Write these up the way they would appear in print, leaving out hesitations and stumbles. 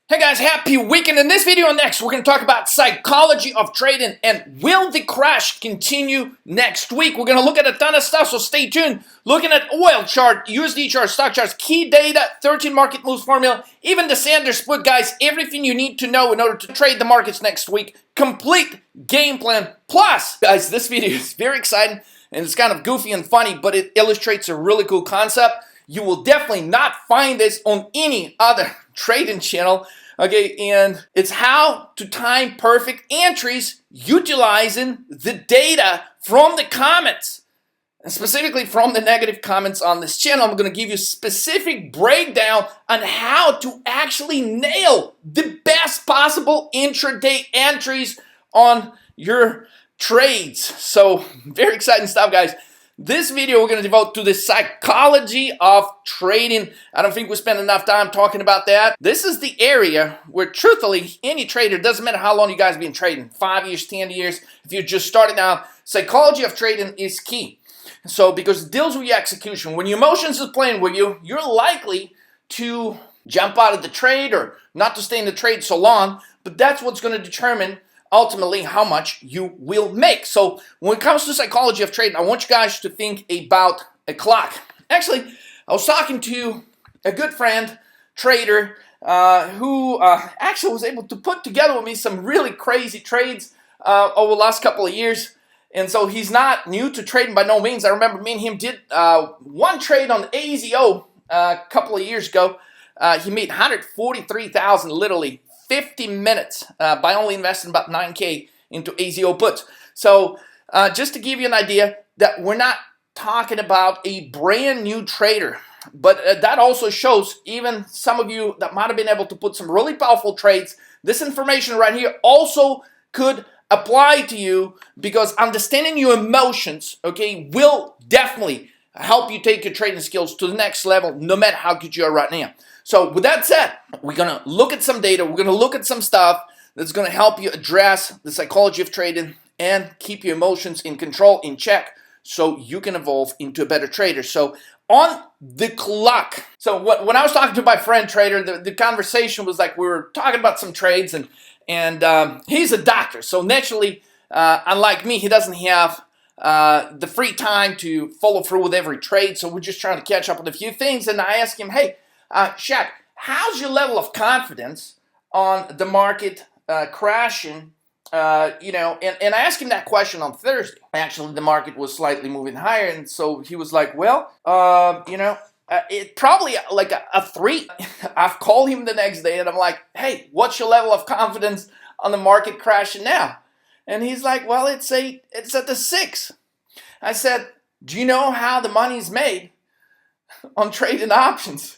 Hey guys, happy weekend. In this video next, we're going to talk about psychology of trading and will the crash continue next week? We're going to look at a ton of stuff, so stay tuned. Looking at oil chart, USD chart, stock charts, key data, 13 market moves formula, even the Sanders split, guys, everything you need to know in order to trade the markets next week. Complete game plan. Plus, guys, this video is very exciting and it's kind of goofy and funny, but it illustrates a really cool concept. You will definitely not find this on any other trading channel. Okay, and it's how to time perfect entries utilizing the data from the comments, and specifically from the negative comments on this channel. I'm going to give you a specific breakdown on how to actually nail the best possible intraday entries on your trades. So very exciting stuff, guys. This video we're going to devote to the psychology of trading. I don't think we spend enough time talking about that. This is the area where, truthfully, any trader, doesn't matter how long you guys have been trading, 5 years, 10 years, if you're just starting out, psychology of trading is key. So, because it deals with your execution. When your emotions is playing with you, you're likely to jump out of the trade or not to stay in the trade so long, but that's what's going to determine ultimately how much you will make. So when it comes to psychology of trading, I want you guys to think about a clock. Actually, I was talking to a good friend, trader, who actually was able to put together with me some really crazy trades over the last couple of years. And so he's not new to trading by no means. I remember me and him did one trade on AZO a couple of years ago. He made 143,000 literally 50 minutes by only investing about 9K into AZO puts. So just to give you an idea that we're not talking about a brand new trader, but that also shows even some of you that might have been able to put some really powerful trades. This information right here also could apply to you, because understanding your emotions, okay, will definitely help you take your trading skills to the next level, no matter how good you are right now. So with that said, we're going to look at some data. We're going to look at some stuff that's going to help you address the psychology of trading and keep your emotions in control, in check, so you can evolve into a better trader. So on the clock. So when I was talking to my friend trader, the conversation was like we were talking about some trades, and he's a doctor. So naturally, unlike me, he doesn't have the free time to follow through with every trade. So we're just trying to catch up on a few things. And I asked him, hey, Shaq, how's your level of confidence on the market crashing? And I asked him that question on Thursday. Actually, the market was slightly moving higher, and so he was like, well, it probably like a 3. I've called him the next day, and I'm like, hey, what's your level of confidence on the market crashing now? And he's like, well, it's at the 6. I said, do you know how the money's made on trading options?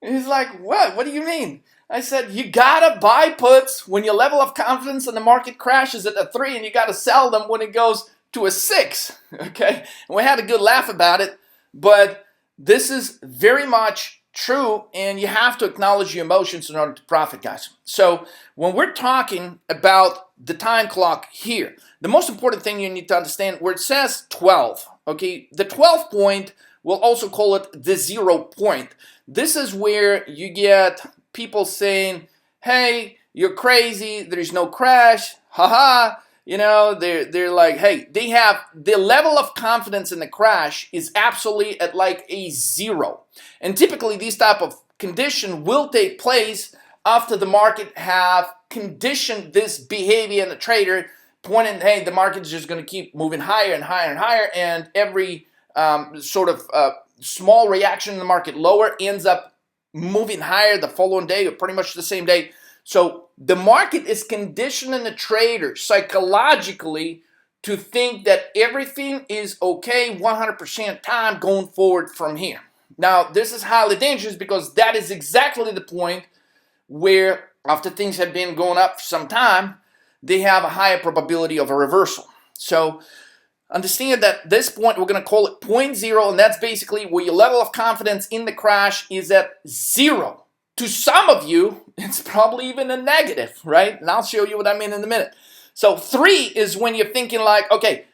And he's like, what? What do you mean? I said, you gotta buy puts when your level of confidence in the market crashes at a 3, and you gotta sell them when it goes to a 6, okay? And we had a good laugh about it, but this is very much true, and you have to acknowledge your emotions in order to profit, guys. So when we're talking about the time clock here, the most important thing you need to understand, where it says 12, okay, the 12 point, we'll also call it the 0 point. This is where you get people saying, hey, you're crazy, there's no crash, haha. They're like, hey, they have the level of confidence in the crash is absolutely at like a 0. And typically these type of condition will take place after the market have conditioned this behavior in the trader, pointing, hey, the market is just going to keep moving higher and higher and higher, and every small reaction in the market lower ends up moving higher the following day or pretty much the same day. So the market is conditioning the trader psychologically to think that everything is okay 100% time going forward from here. Now, this is highly dangerous, because that is exactly the point where, after things have been going up for some time, they have a higher probability of a reversal. So understand that this point, we're going to call it point 0, and that's basically where your level of confidence in the crash is at 0. To some of you, it's probably even a negative, right? And I'll show you what I mean in a minute. So 3 is when you're thinking like, okay,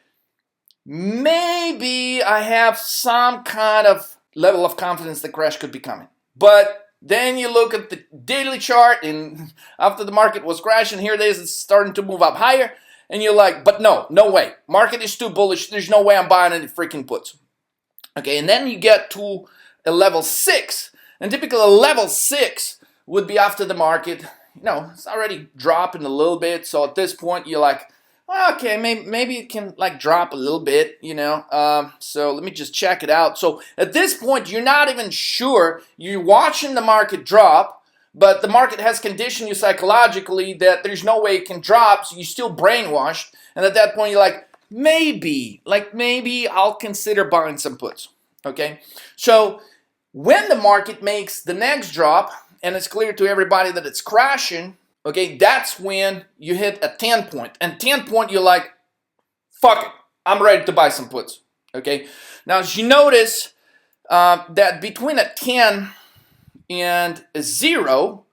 maybe I have some kind of level of confidence the crash could be coming. But Then you look at the daily chart, and after the market was crashing, here it is, it's starting to move up higher, and you're like, but no way. Market is too bullish. There's no way I'm buying any freaking puts. Okay, and then you get to a level 6, and typically a level 6 would be after the market, it's already dropping a little bit. So at this point, you're like, well, okay, maybe it can like drop a little bit, so let me just check it out. So at this point, you're not even sure. You're watching the market drop, but the market has conditioned you psychologically that there's no way it can drop, so you're still brainwashed. And at that point, you're like, maybe I'll consider buying some puts, okay? So when the market makes the next drop, and it's clear to everybody that it's crashing, okay, that's when you hit a 10 point. And 10 point, you're like, fuck it, I'm ready to buy some puts, okay? Now, as you notice, that between a 10 and a 0,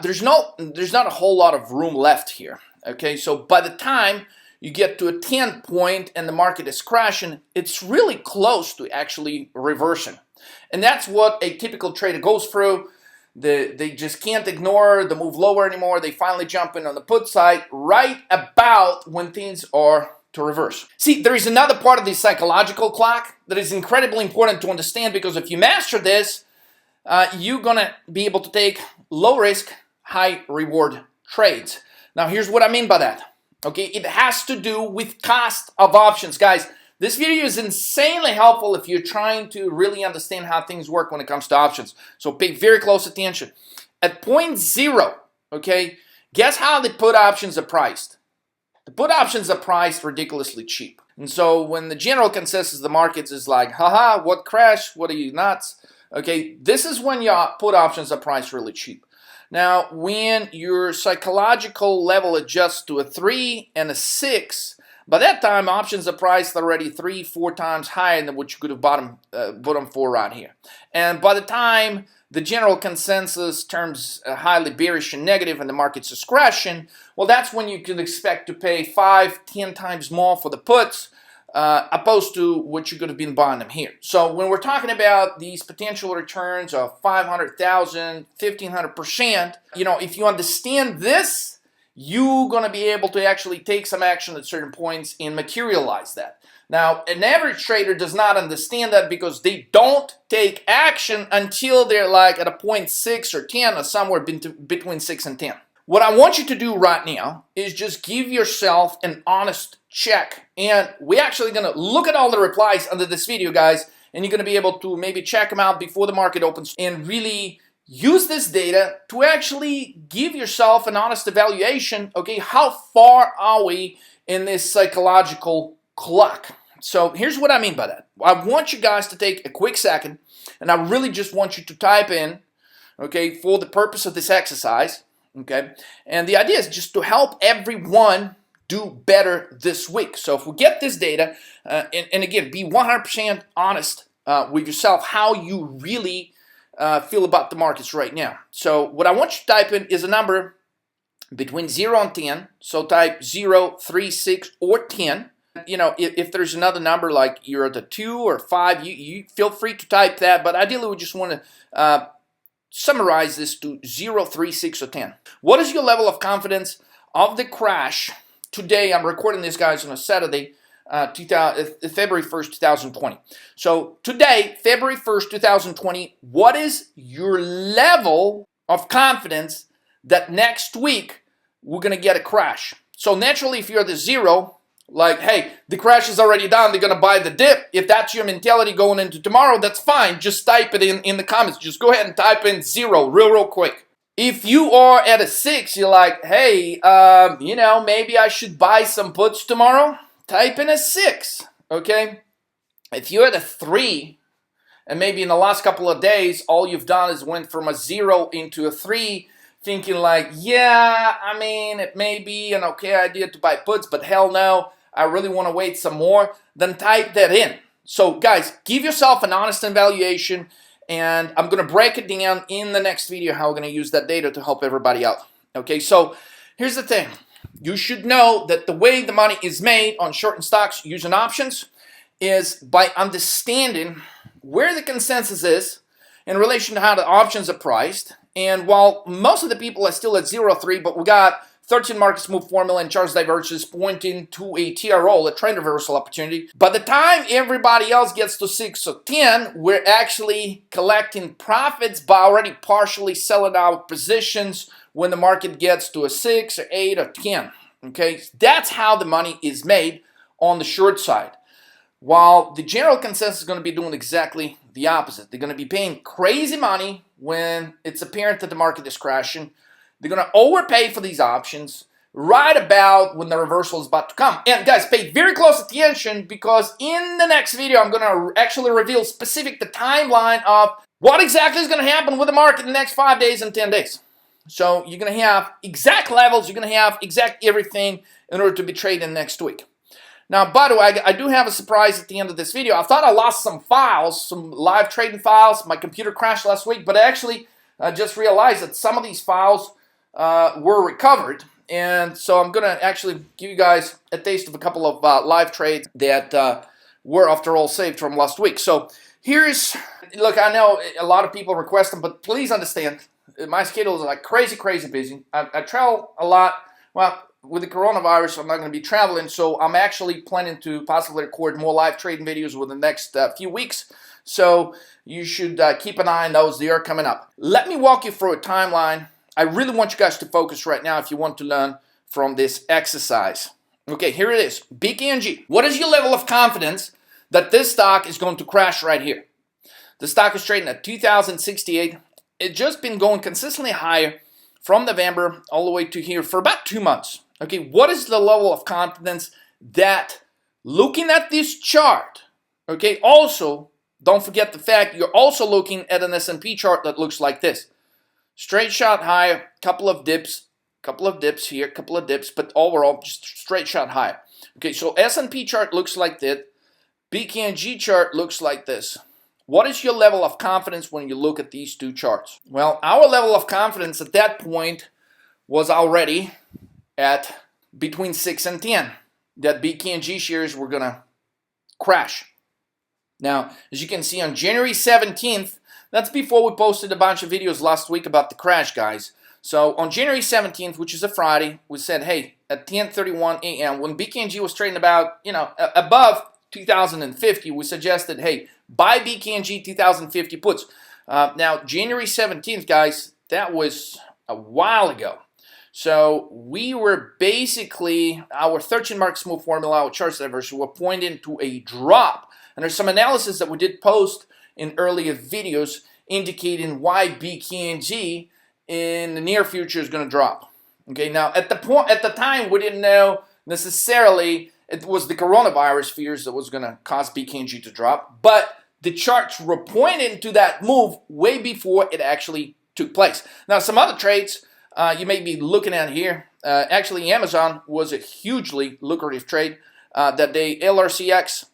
there's not a whole lot of room left here, okay? So by the time you get to a 10 point and the market is crashing, it's really close to actually reversing. And that's what a typical trader goes through. They just can't ignore the move lower anymore. They finally jump in on the put side right about when things are to reverse. See, there is another part of the psychological clock that is incredibly important to understand, because if you master this, you're gonna be able to take low risk, high reward trades. Now, here's what I mean by that. Okay, it has to do with cost of options. Guys, this video is insanely helpful if you're trying to really understand how things work when it comes to options. So pay very close attention. At point 0, okay, guess how the put options are priced? The put options are priced ridiculously cheap. And so when the general consensus of the markets is like, haha, what crash? What are you, nuts? Okay, this is when your put options are priced really cheap. Now, when your psychological level adjusts to a 3 and a 6, by that time, options are priced already 3-4 times higher than what you could have bought them for right here. And by the time the general consensus turns highly bearish and negative and the market's is crashing, well, that's when you can expect to pay 5-10 times more for the puts, opposed to what you could have been buying them here. So when we're talking about these potential returns of 500,000, 1,500%, if you understand this, you're going to be able to actually take some action at certain points and materialize that. Now, an average trader does not understand that, because they don't take action until they're like at a point 6 or 10 or somewhere between 6 and 10. What I want you to do right now is just give yourself an honest check. And we're actually going to look at all the replies under this video, guys, and you're going to be able to maybe check them out before the market opens and really use this data to actually give yourself an honest evaluation. Okay, how far are we in this psychological clock? So here's what I mean by that. I want you guys to take a quick second, and I really just want you to type in, okay, for the purpose of this exercise, okay, and the idea is just to help everyone do better this week. So if we get this data, and again, be 100% honest with yourself, how you really feel about the markets right now. So what I want you to type in is a number between 0 and 10. So type 0, 3, 6, or 10. If there's another number like you're at the 2 or 5, you feel free to type that. But ideally, we just want to summarize this to 0, 3, 6, or 10. What is your level of confidence of the crash today? I'm recording this, guys, on a Saturday, February 1st, 2020. So today, February 1st, 2020, what is your level of confidence that next week we're going to get a crash? So naturally, if you're at the 0, like, hey, the crash is already done, they're going to buy the dip. If that's your mentality going into tomorrow, that's fine. Just type it in the comments. Just go ahead and type in 0 real quick. If you are at a 6, you're like, hey, maybe I should buy some puts tomorrow. Type in a 6, okay? If you're at a 3, and maybe in the last couple of days, all you've done is went from a 0 into a 3, thinking like, yeah, I mean, it may be an okay idea to buy puts, but hell no, I really want to wait some more, then type that in. So guys, give yourself an honest evaluation, and I'm going to break it down in the next video how we're going to use that data to help everybody out. Okay, so here's the thing. You should know that the way the money is made on shorting stocks using options is by understanding where the consensus is in relation to how the options are priced. And while most of the people are still at 0.3, but we got 13 markets move formula and charts divergence pointing to a TRO, a trend reversal opportunity. By the time everybody else gets to 6 or 10, we're actually collecting profits by already partially selling out positions when the market gets to a 6 or 8 or 10. Okay, that's how the money is made on the short side. While the general consensus is going to be doing exactly the opposite. They're going to be paying crazy money when it's apparent that the market is crashing. They're going to overpay for these options right about when the reversal is about to come. And guys, pay very close attention, because in the next video, I'm going to actually reveal specific the timeline of what exactly is going to happen with the market in the next 5 days and 10 days. So you're going to have exact levels, you're going to have exact everything in order to be trading next week. Now, by the way, I do have a surprise at the end of this video. I thought I lost some files, some live trading files. My computer crashed last week, but I actually just realized that some of these files were recovered. And so I'm going to actually give you guys a taste of a couple of live trades that were, after all, saved from last week. So here's, look, I know a lot of people request them, but please understand, my schedule is like crazy busy. I travel a lot. Well, with the coronavirus, I'm not going to be traveling, so I'm actually planning to possibly record more live trading videos within the next few weeks. So you should keep an eye on those. They are coming up. Let me walk you through a timeline. I really want you guys to focus right now if you want to learn from this exercise. Okay, here it is. BKNG. What is your level of confidence that this stock is going to crash right here? The stock is trading at 2,068. It's just been going consistently higher from November all the way to here for about 2 months. Okay, what is the level of confidence that, looking at this chart, okay, also, don't forget the fact you're also looking at an S&P chart that looks like this. Straight shot higher, couple of dips here, couple of dips, but overall, just straight shot higher. Okay, so S&P chart looks like that. BKNG chart looks like this. What is your level of confidence when you look at these two charts? Well, our level of confidence at that point was already at between 6 and 10 that BKNG shares were gonna crash. Now, as you can see on January 17th, that's before we posted a bunch of videos last week about the crash, guys. So on January 17th, which is a Friday, we said, hey, at 10:31 a.m., when BKNG was trading about, above 2050, we suggested, hey, buy BKNG 2050 puts. Now, January 17th, guys, that was a while ago. So we were basically, our 13 markets move formula, our charts diversion, were pointing to a drop. And there's some analysis that we did post in earlier videos indicating why BKNG in the near future is going to drop. Okay, now at the time, we didn't know necessarily it was the coronavirus fears that was going to cause BKNG to drop, but the charts were pointing to that move way before it actually took place. Now, some other trades you may be looking at here. Actually, Amazon was a hugely lucrative trade that day. LRCX,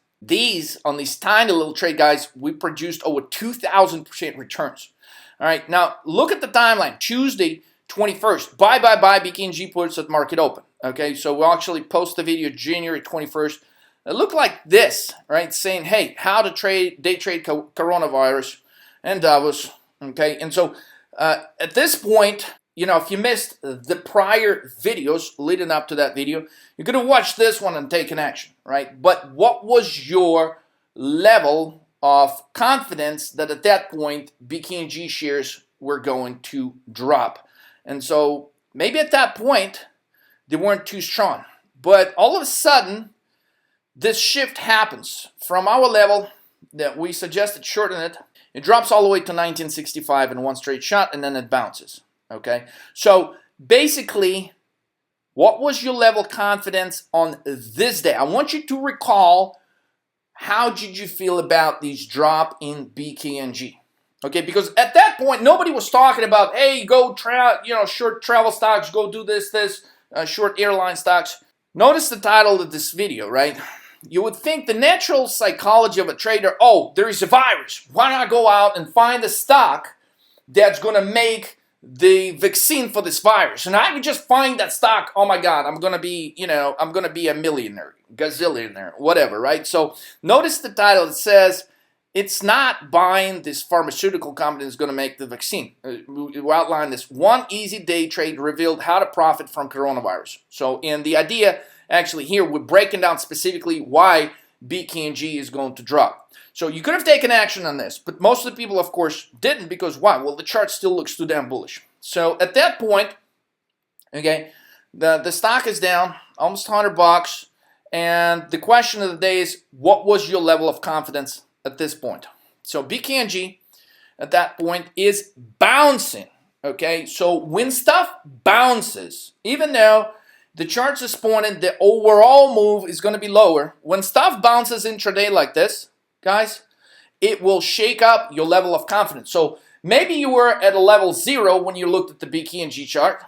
on these tiny little trade, guys, we produced over 2,000% returns. All right, now look at the timeline. Tuesday, 21st, buy BKNG puts at market open. Okay, so we'll actually post the video January 21st. It looked like this, right? Saying, hey, how to day trade coronavirus and Davos. Okay, and so at this point, if you missed the prior videos leading up to that video, you're going to watch this one and take an action, right? But what was your level of confidence that at that point BKNG shares were going to drop? And so maybe at that point they weren't too strong. But all of a sudden, this shift happens from our level that we suggested shorten it. It drops all the way to 1965 in one straight shot, and then it bounces. Okay, so basically, what was your level of confidence on this day? I want you to recall, how did you feel about these drop in BKNG? Okay, because at that point, nobody was talking about, hey, go short travel stocks, go do this, short airline stocks. Notice the title of this video, right? You would think the natural psychology of a trader, oh, there is a virus. Why not go out and find a stock that's going to make the vaccine for this virus? And I could just find that stock. Oh my God, I'm going to be a millionaire, gazillionaire, whatever, right? So notice the title. It says, it's not buying this pharmaceutical company that's going to make the vaccine. We outlined this. One easy day trade revealed how to profit from coronavirus. So in the idea, actually here, we're breaking down specifically why BKNG is going to drop. So you could have taken action on this, but most of the people, of course, didn't, because why? Well, the chart still looks too damn bullish. So at that point, okay, the stock is down almost $100, and the question of the day is, what was your level of confidence at this point? So BKNG at that point is bouncing, okay? So when stuff bounces, even though the charts is pointing the overall move is going to be lower, when stuff bounces intraday like this, guys, it will shake up your level of confidence. So maybe you were at a level 0 when you looked at the BKNG chart.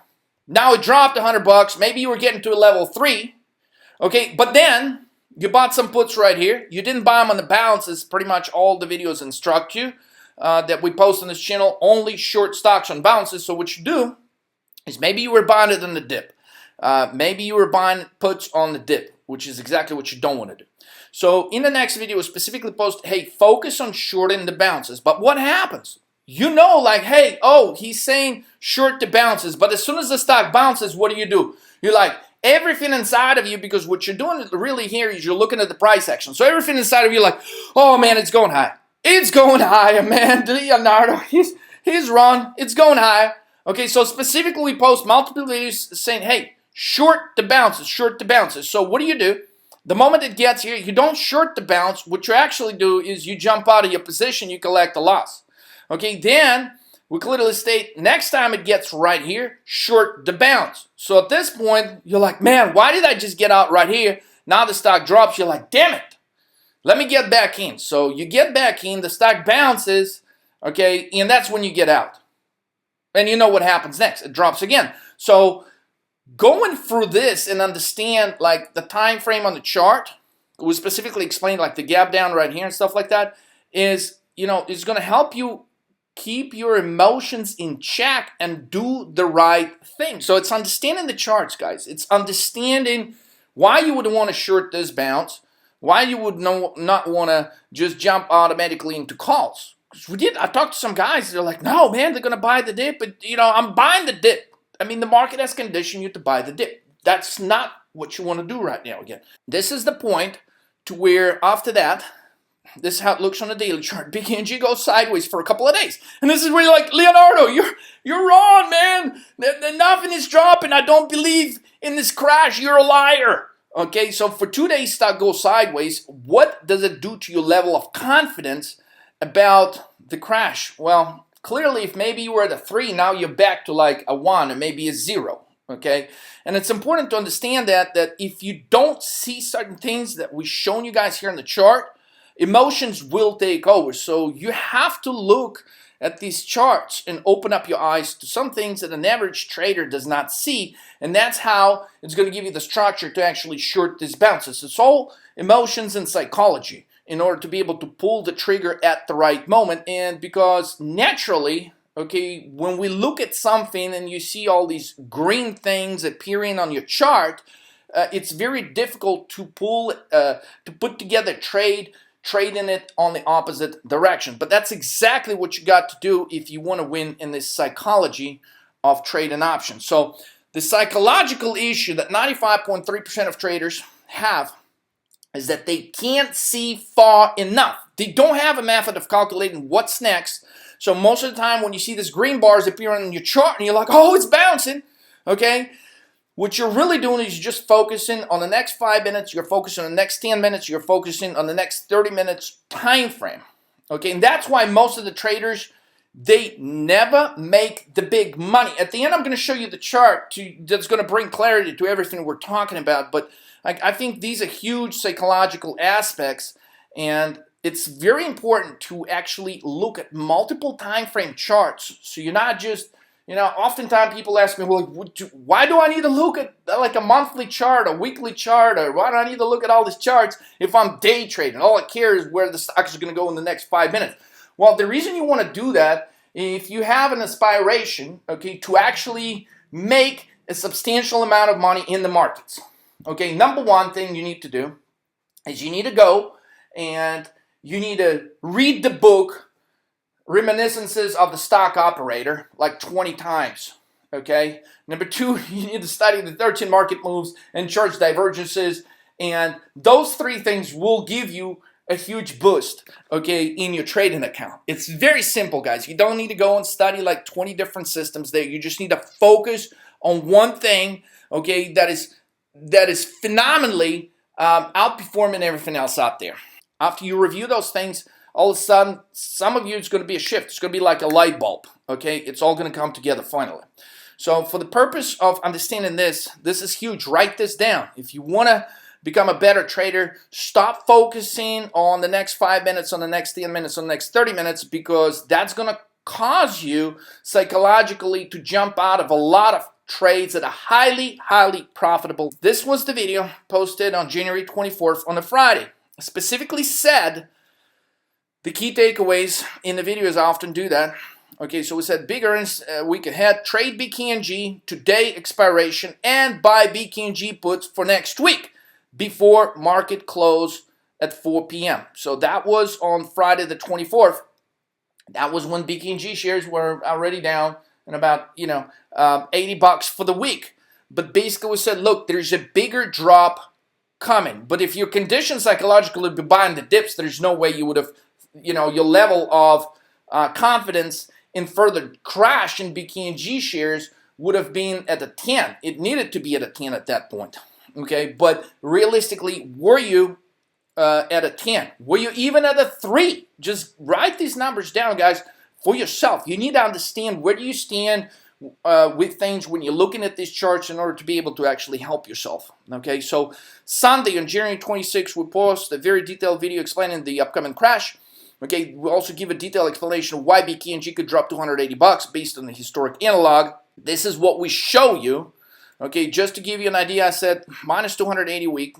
Now it dropped $100. Maybe you were getting to a level 3, okay? But then you bought some puts right here. You didn't buy them on the bounce, as pretty much all the videos instruct you that we post on this channel. Only short stocks on bounces. So what you do is maybe you were buying it on the dip. Maybe you were buying puts on the dip, which is exactly what you don't want to do. So in the next video, we'll specifically post, hey, focus on shorting the bounces. But what happens? You know, like, hey, oh, he's saying short the bounces. But as soon as the stock bounces, what do? You're like, everything inside of you, because what you're doing really here is you're looking at the price action. So everything inside of you like, oh, man, it's going high. It's going higher, man. Leonardo, he's wrong. It's going higher. Okay, so specifically we post multiple videos saying, hey, short the bounces, short the bounces. So what do? The moment it gets here, you don't short the bounce. What you actually do is you jump out of your position, you collect a loss. Okay, then we clearly state next time it gets right here, short the bounce. So at this point, you're like, man, why did I just get out right here? Now the stock drops. You're like, damn it. Let me get back in. So you get back in, the stock bounces, okay, and that's when you get out. And you know what happens next. It drops again. So going through this and understand like the time frame on the chart, we specifically explained like the gap down right here and stuff like that, is, you know, is going to help you keep your emotions in check and do the right thing. So it's understanding the charts, guys. It's understanding why you would want to short this bounce, why you would not want to just jump automatically into calls. I talked to some guys, they're like, no, man, they're going to buy the dip, but, you know, I'm buying the dip. I mean, the market has conditioned you to buy the dip. That's not what you want to do right now again. This is the point to where after that, this is how it looks on the daily chart. BKNG goes sideways for a couple of days. And this is where you're like, Leonardo, you're wrong, man. Nothing is dropping. I don't believe in this crash. You're a liar. Okay, so for 2 days stock goes sideways. What does it do to your level of confidence about the crash? Well, clearly, if maybe you were at a 3, now you're back to like a 1 or maybe a 0. Okay, and it's important to understand that if you don't see certain things that we've shown you guys here in the chart, emotions will take over. So you have to look at these charts and open up your eyes to some things that an average trader does not see, and that's how it's going to give you the structure to actually short these bounces. It's all emotions and psychology in order to be able to pull the trigger at the right moment. And because naturally, okay, when we look at something and you see all these green things appearing on your chart, it's very difficult to put together trading it on the opposite direction. But that's exactly what you got to do if you want to win in this psychology of trading options. So the psychological issue that 95.3% of traders have is that they can't see far enough. They don't have a method of calculating what's next. So most of the time when you see these green bars appearing on your chart and you're like, oh, it's bouncing, okay? What you're really doing is you're just focusing on the next 5 minutes, you're focusing on the next 10 minutes, you're focusing on the next 30 minutes time frame. Okay, and that's why most of the traders, they never make the big money. At the end, I'm going to show you the chart that's going to bring clarity to everything we're talking about. But I think these are huge psychological aspects, and it's very important to actually look at multiple time frame charts. So you're not just, you know, oftentimes people ask me, well, why do I need to look at like a monthly chart, a weekly chart, or why do I need to look at all these charts if I'm day trading? All I care is where the stock is going to go in the next 5 minutes. Well, the reason you want to do that, if you have an aspiration, okay, to actually make a substantial amount of money in the markets, okay, number one thing you need to do is you need to go and you need to read the book, Reminiscences of the Stock Operator, like 20 times. Okay. Number 2, you need to study the 13 market moves and chart divergences. And those 3 things will give you a huge boost, okay, in your trading account. It's very simple, guys. You don't need to go and study like 20 different systems there. You just need to focus on one thing, okay, that is phenomenally outperforming everything else out there. After you review those things, all of a sudden, some of you, it's going to be a shift. It's going to be like a light bulb, okay? It's all going to come together finally. So for the purpose of understanding this is huge. Write this down. If you want to become a better trader, stop focusing on the next 5 minutes, on the next 10 minutes, on the next 30 minutes, because that's going to cause you psychologically to jump out of a lot of trades that are highly, highly profitable. This was the video posted on January 24th on a Friday. I specifically said the key takeaways in the video, as I often do that. Okay, so we said big earnings week ahead, trade BKNG today expiration, and buy BKNG puts for next week before market close at 4 p.m. So that was on Friday the 24th. That was when BKNG shares were already down and about, $80 for the week. But basically we said, look, there's a bigger drop coming. But if you're conditioned psychologically to be buying the dips, there's no way you would have, your level of confidence in further crash in BKNG shares would have been at a 10. It needed to be at a 10 at that point. Okay, but realistically, were you at a 10? Were you even at a 3? Just write these numbers down, guys, for yourself. You need to understand where do you stand with things when you're looking at these charts in order to be able to actually help yourself. Okay, so Sunday on January 26th, we post a very detailed video explaining the upcoming crash. Okay, we'll also give a detailed explanation of why BKNG could drop $280 based on the historic analog. This is what we show you. Okay, just to give you an idea, I said minus 280 week,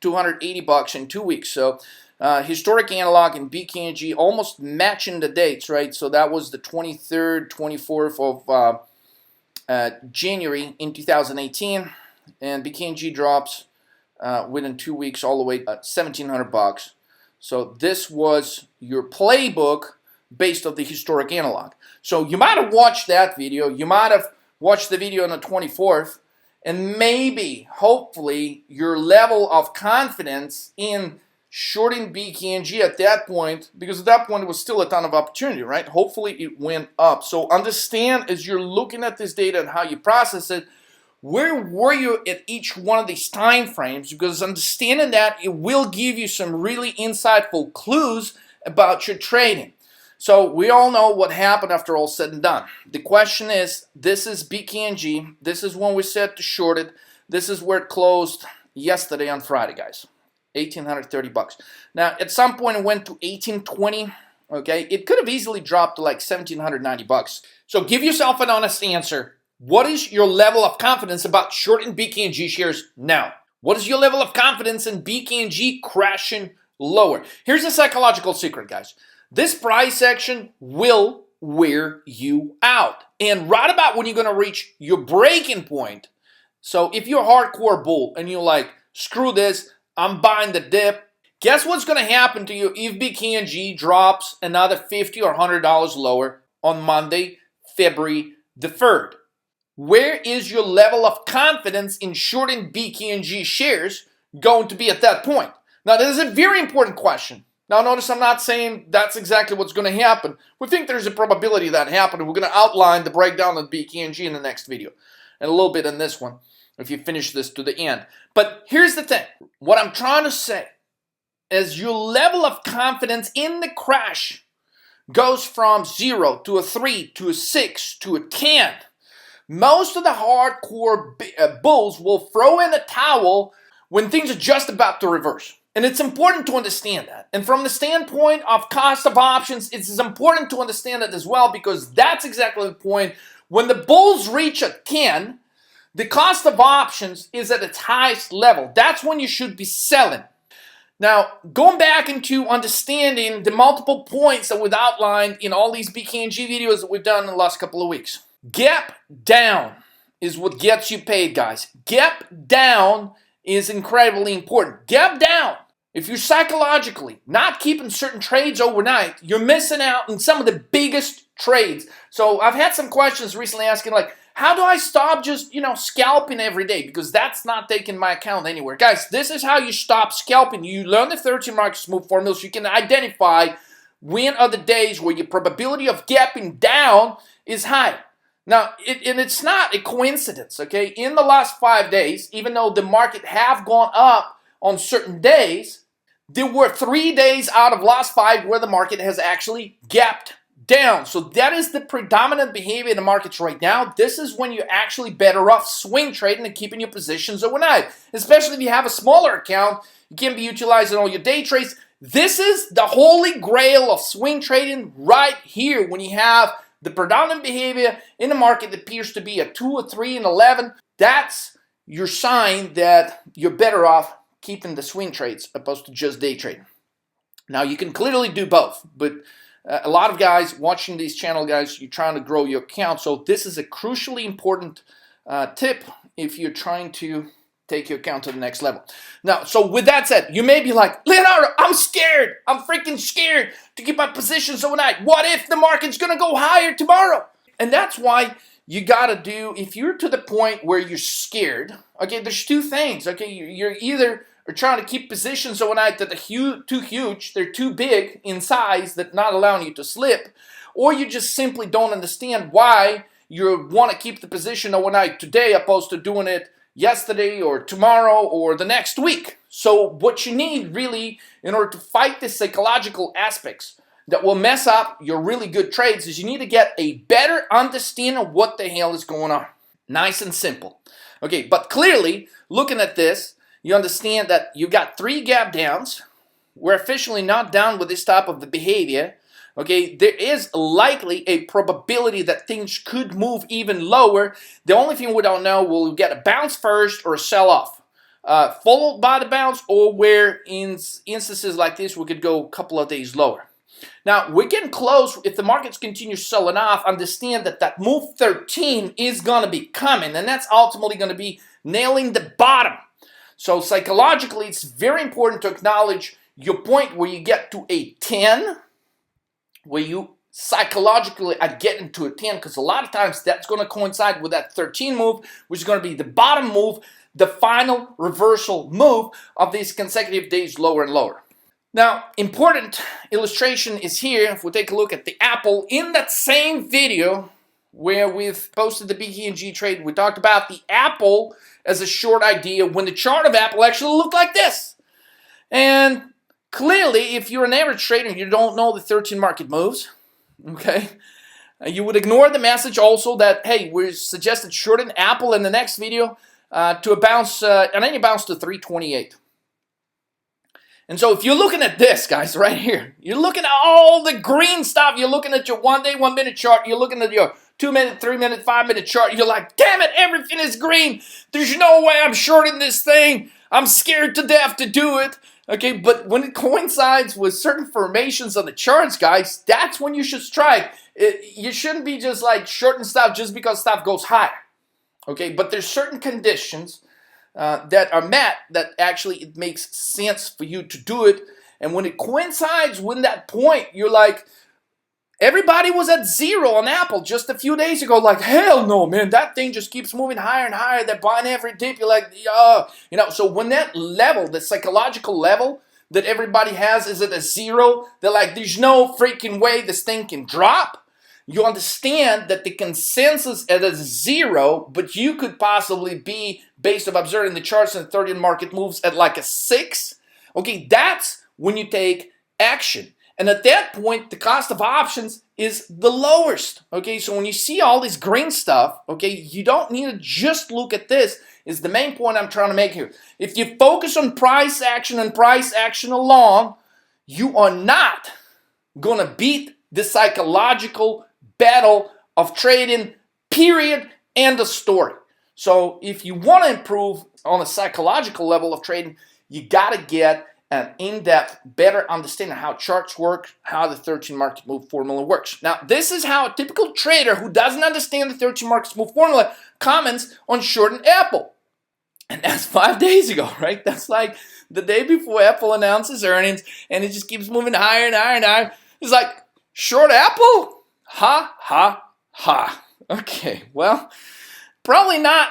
$280 in 2 weeks. So historic analog and BKNG almost matching the dates, right? So that was the 23rd, 24th of January in 2018, and BKNG drops within 2 weeks all the way at $1,700. So this was your playbook based on the historic analog. So you might have watched that video. You might have watched the video on the 24th. And maybe, hopefully, your level of confidence in shorting BKNG at that point, because at that point it was still a ton of opportunity, right? Hopefully it went up. So understand as you're looking at this data and how you process it, where were you at each one of these time frames? Because understanding that, it will give you some really insightful clues about your trading. So we all know what happened after all said and done. The question is, this is BKNG. This is when we said to short it. This is where it closed yesterday on Friday, guys. $1,830. Now, at some point it went to $1,820. Okay, it could have easily dropped to like $1,790. So give yourself an honest answer. What is your level of confidence about shorting BKNG shares now? What is your level of confidence in BKNG crashing lower? Here's a psychological secret, guys. This price action will wear you out. And right about when you're going to reach your breaking point. So if you're a hardcore bull and you're like, screw this, I'm buying the dip. Guess what's going to happen to you if BKNG drops another $50 or $100 lower on Monday, February the 3rd? Where is your level of confidence in shorting BKNG shares going to be at that point? Now, this is a very important question. Now, notice I'm not saying that's exactly what's going to happen. We think there's a probability that happened. We're going to outline the breakdown of BKNG in the next video and a little bit in this one if you finish this to the end. But here's the thing. What I'm trying to say is your level of confidence in the crash goes from 0 to a 3 to a 6 to a 10. Most of the hardcore bulls will throw in a towel when things are just about to reverse. And it's important to understand that. And from the standpoint of cost of options, it's important to understand that as well, because that's exactly the point. When the bulls reach a 10, the cost of options is at its highest level. That's when you should be selling. Now, going back into understanding the multiple points that we've outlined in all these BKNG videos that we've done in the last couple of weeks. Gap down is what gets you paid, guys. Gap down is incredibly important. Gap down If you're psychologically not keeping certain trades overnight, you're missing out on some of the biggest trades. So I've had some questions recently asking like, how do I stop just, scalping every day? Because that's not taking my account anywhere. Guys, this is how you stop scalping. You learn the 13 markets move formula so you can identify when are the days where your probability of gapping down is high. Now, it's not a coincidence, okay? In the last 5 days, even though the market have gone up on certain days, there were 3 days out of last 5 where the market has actually gapped down. So that is the predominant behavior in the markets right now. This is when you're actually better off swing trading and keeping your positions overnight. Especially if you have a smaller account, you can be utilizing all your day trades. This is the holy grail of swing trading right here when you have the predominant behavior in the market that appears to be a 2, a 3, and 11. That's your sign that you're better off keeping the swing trades opposed to just day trading. Now, you can clearly do both, but a lot of guys watching these channel, guys, you're trying to grow your account. So this is a crucially important tip if you're trying to take your account to the next level. Now, so with that said, you may be like, Leonardo, I'm scared. I'm freaking scared to keep my positions overnight. What if the market's going to go higher tomorrow? And that's why you got to do, if you're to the point where you're scared, okay, there's 2 things, okay? You're either trying to keep positions overnight that are too huge, they're too big in size that not allowing you to slip, or you just simply don't understand why you want to keep the position overnight today opposed to doing it yesterday or tomorrow or the next week. So what you need really in order to fight the psychological aspects that will mess up your really good trades is you need to get a better understanding of what the hell is going on. Nice and simple. Okay, but clearly, looking at this, you understand that you got 3 gap downs. We're officially not done with this type of the behavior. Okay, there is likely a probability that things could move even lower. The only thing we don't know, will we get a bounce first or a sell-off? Followed by the bounce, or where in instances like this, we could go a couple of days lower. Now, we're getting close. If the markets continue selling off, understand that that move 13 is going to be coming, and that's ultimately going to be nailing the bottom. So psychologically, it's very important to acknowledge your point where you get to a 10, where you psychologically are getting to a 10, because a lot of times that's going to coincide with that 13 move, which is going to be the bottom move, the final reversal move of these consecutive days lower and lower. Now, important illustration is here. If we take a look at the Apple, in that same video where we've posted the BKNG trade, we talked about the Apple as a short idea when the chart of Apple actually looked like this. And clearly, if you're an average trader and you don't know the 13 market moves, okay, you would ignore the message also that, hey, we suggested shorting Apple in the next video to a bounce, and then you bounce to 328. And so if you're looking at this, guys, right here, you're looking at all the green stuff, you're looking at your 1 day, 1 minute chart, you're looking at your 2 minute, 3 minute, 5 minute chart, you're like, damn it, everything is green. There's no way I'm shorting this thing. I'm scared to death to do it. Okay, but when it coincides with certain formations on the charts, guys, that's when you should strike. You shouldn't be just like shorting stuff just because stuff goes higher. Okay, but there's certain conditions that are met that actually it makes sense for you to do it. And when it coincides with that point, you're like, everybody was at 0 on Apple just a few days ago, like, hell no, man, that thing just keeps moving higher and higher. They're buying every dip. You're like, so when that level, the psychological level that everybody has is at a 0, they're like, there's no freaking way this thing can drop. You understand that the consensus at a 0, but you could possibly be, based on observing the charts and 30 market moves, at like a 6. Okay, that's when you take action. And at that point, the cost of options is the lowest. Okay, so when you see all this green stuff, okay, you don't need to just look at this, is the main point I'm trying to make here. If you focus on price action and price action alone, you are not going to beat the psychological battle of trading, period, and the story. So if you want to improve on a psychological level of trading, you got to get an in-depth, better understanding of how charts work, how the 13 market move formula works. Now, this is how a typical trader who doesn't understand the 13 market move formula comments on shorting Apple. And that's 5 days ago, right? That's like the day before Apple announces earnings, and it just keeps moving higher and higher and higher. It's like, short Apple? Ha, ha, ha. Okay, well, probably not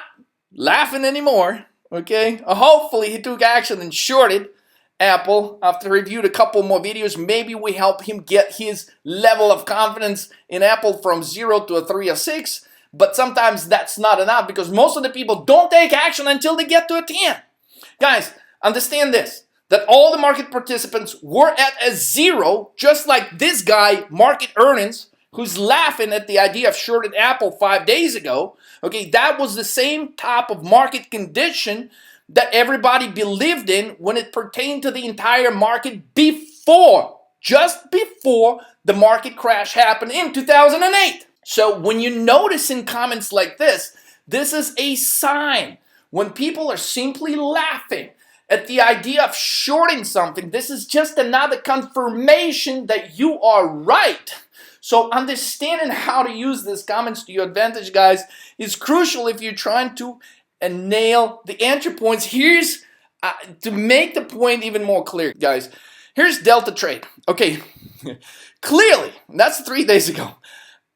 laughing anymore, okay? Hopefully he took action and shorted Apple after reviewed a couple more videos. Maybe we help him get his level of confidence in Apple from 0 to a 3 or 6. But sometimes that's not enough because most of the people don't take action until they get to a 10. Guys, understand this, that all the market participants were at a 0, just like this guy, Market Earnings, who's laughing at the idea of shorting Apple 5 days ago. Okay, that was the same type of market condition that everybody believed in when it pertained to the entire market before, just before the market crash happened in 2008. So when you notice in comments like this is a sign. When people are simply laughing at the idea of shorting something, this is just another confirmation that you are right. So understanding how to use these comments to your advantage, guys, is crucial if you're trying to nail the entry points. Here's, to make the point even more clear, guys, here's Delta Trade. Okay, clearly, that's 3 days ago.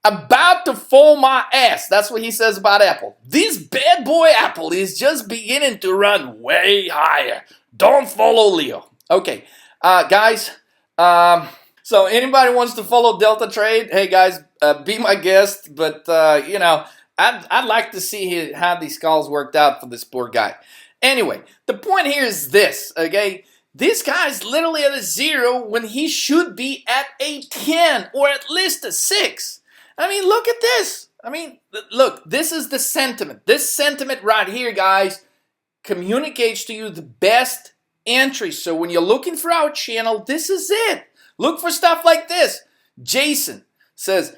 About to fall my ass. That's what he says about Apple. This bad boy Apple is just beginning to run way higher. Don't follow Leo. Okay, guys, so anybody wants to follow Delta Trade, hey guys, be my guest. But, you know, I'd like to see how these calls worked out for this poor guy. Anyway, the point here is this, okay? This guy's literally at a 0 when he should be at a 10 or at least a 6. I mean, look at this. I mean, look, this is the sentiment. This sentiment right here, guys, communicates to you the best entries. So when you're looking for our channel, this is it. Look for stuff like this. Jason says,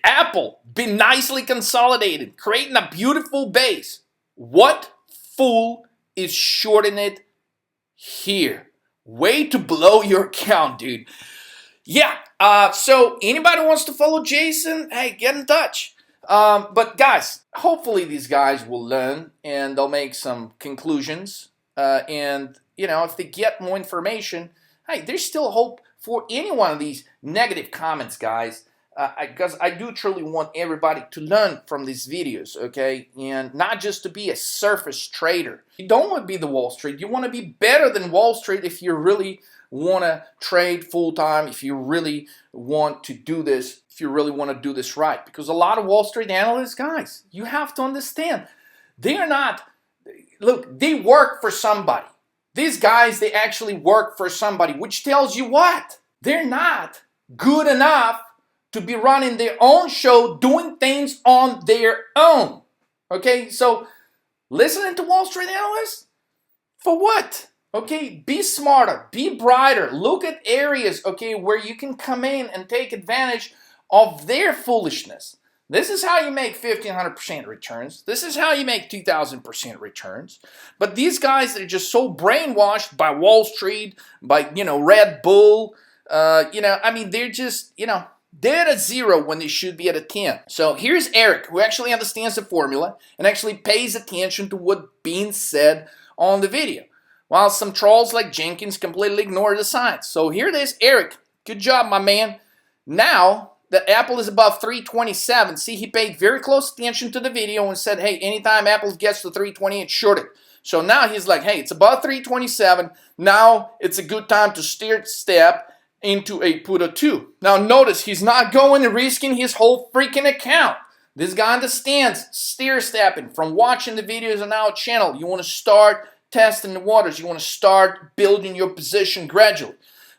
Apple, be nicely consolidated, creating a beautiful base. What fool is shorting it here? Way to blow your account, dude. Yeah, so anybody wants to follow Jason, hey, get in touch. But guys, hopefully these guys will learn and they'll make some conclusions. And, you know, if they get more information, hey, there's still hope for any one of these negative comments, guys. Because I do truly want everybody to learn from these videos, okay? And not just to be a surface trader. You don't want to be the Wall Street. You want to be better than Wall Street if you really want to trade full-time, if you really want to do this, if you really want to do this right. Because a lot of Wall Street analysts, guys, you have to understand, they're not, look, they work for somebody. These guys, they actually work for somebody, which tells you what? They're not good enough to be running their own show, doing things on their own. Okay, so listening to Wall Street analysts? For what? Okay, be smarter, be brighter, look at areas, okay, where you can come in and take advantage of their foolishness. This is how you make 1,500% returns. This is how you make 2,000% returns. But these guys that are just so brainwashed by Wall Street, by, you know, Red Bull, you know, I mean, they're just, you know, they're at a 0 when they should be at a 10. So here's Eric, who actually understands the formula and actually pays attention to what's being said on the video, while some trolls like Jenkins completely ignore the science. So here it is, Eric. Good job, my man. Now that Apple is above 327, see, he paid very close attention to the video and said, hey, anytime Apple gets to 328, short it. So now he's like, hey, it's above 327. Now it's a good time to step into a put a 2. Now notice, he's not going and risking his whole freaking account. This guy understands stepping from watching the videos on our channel. You want to start testing the waters. You want to start building your position gradually.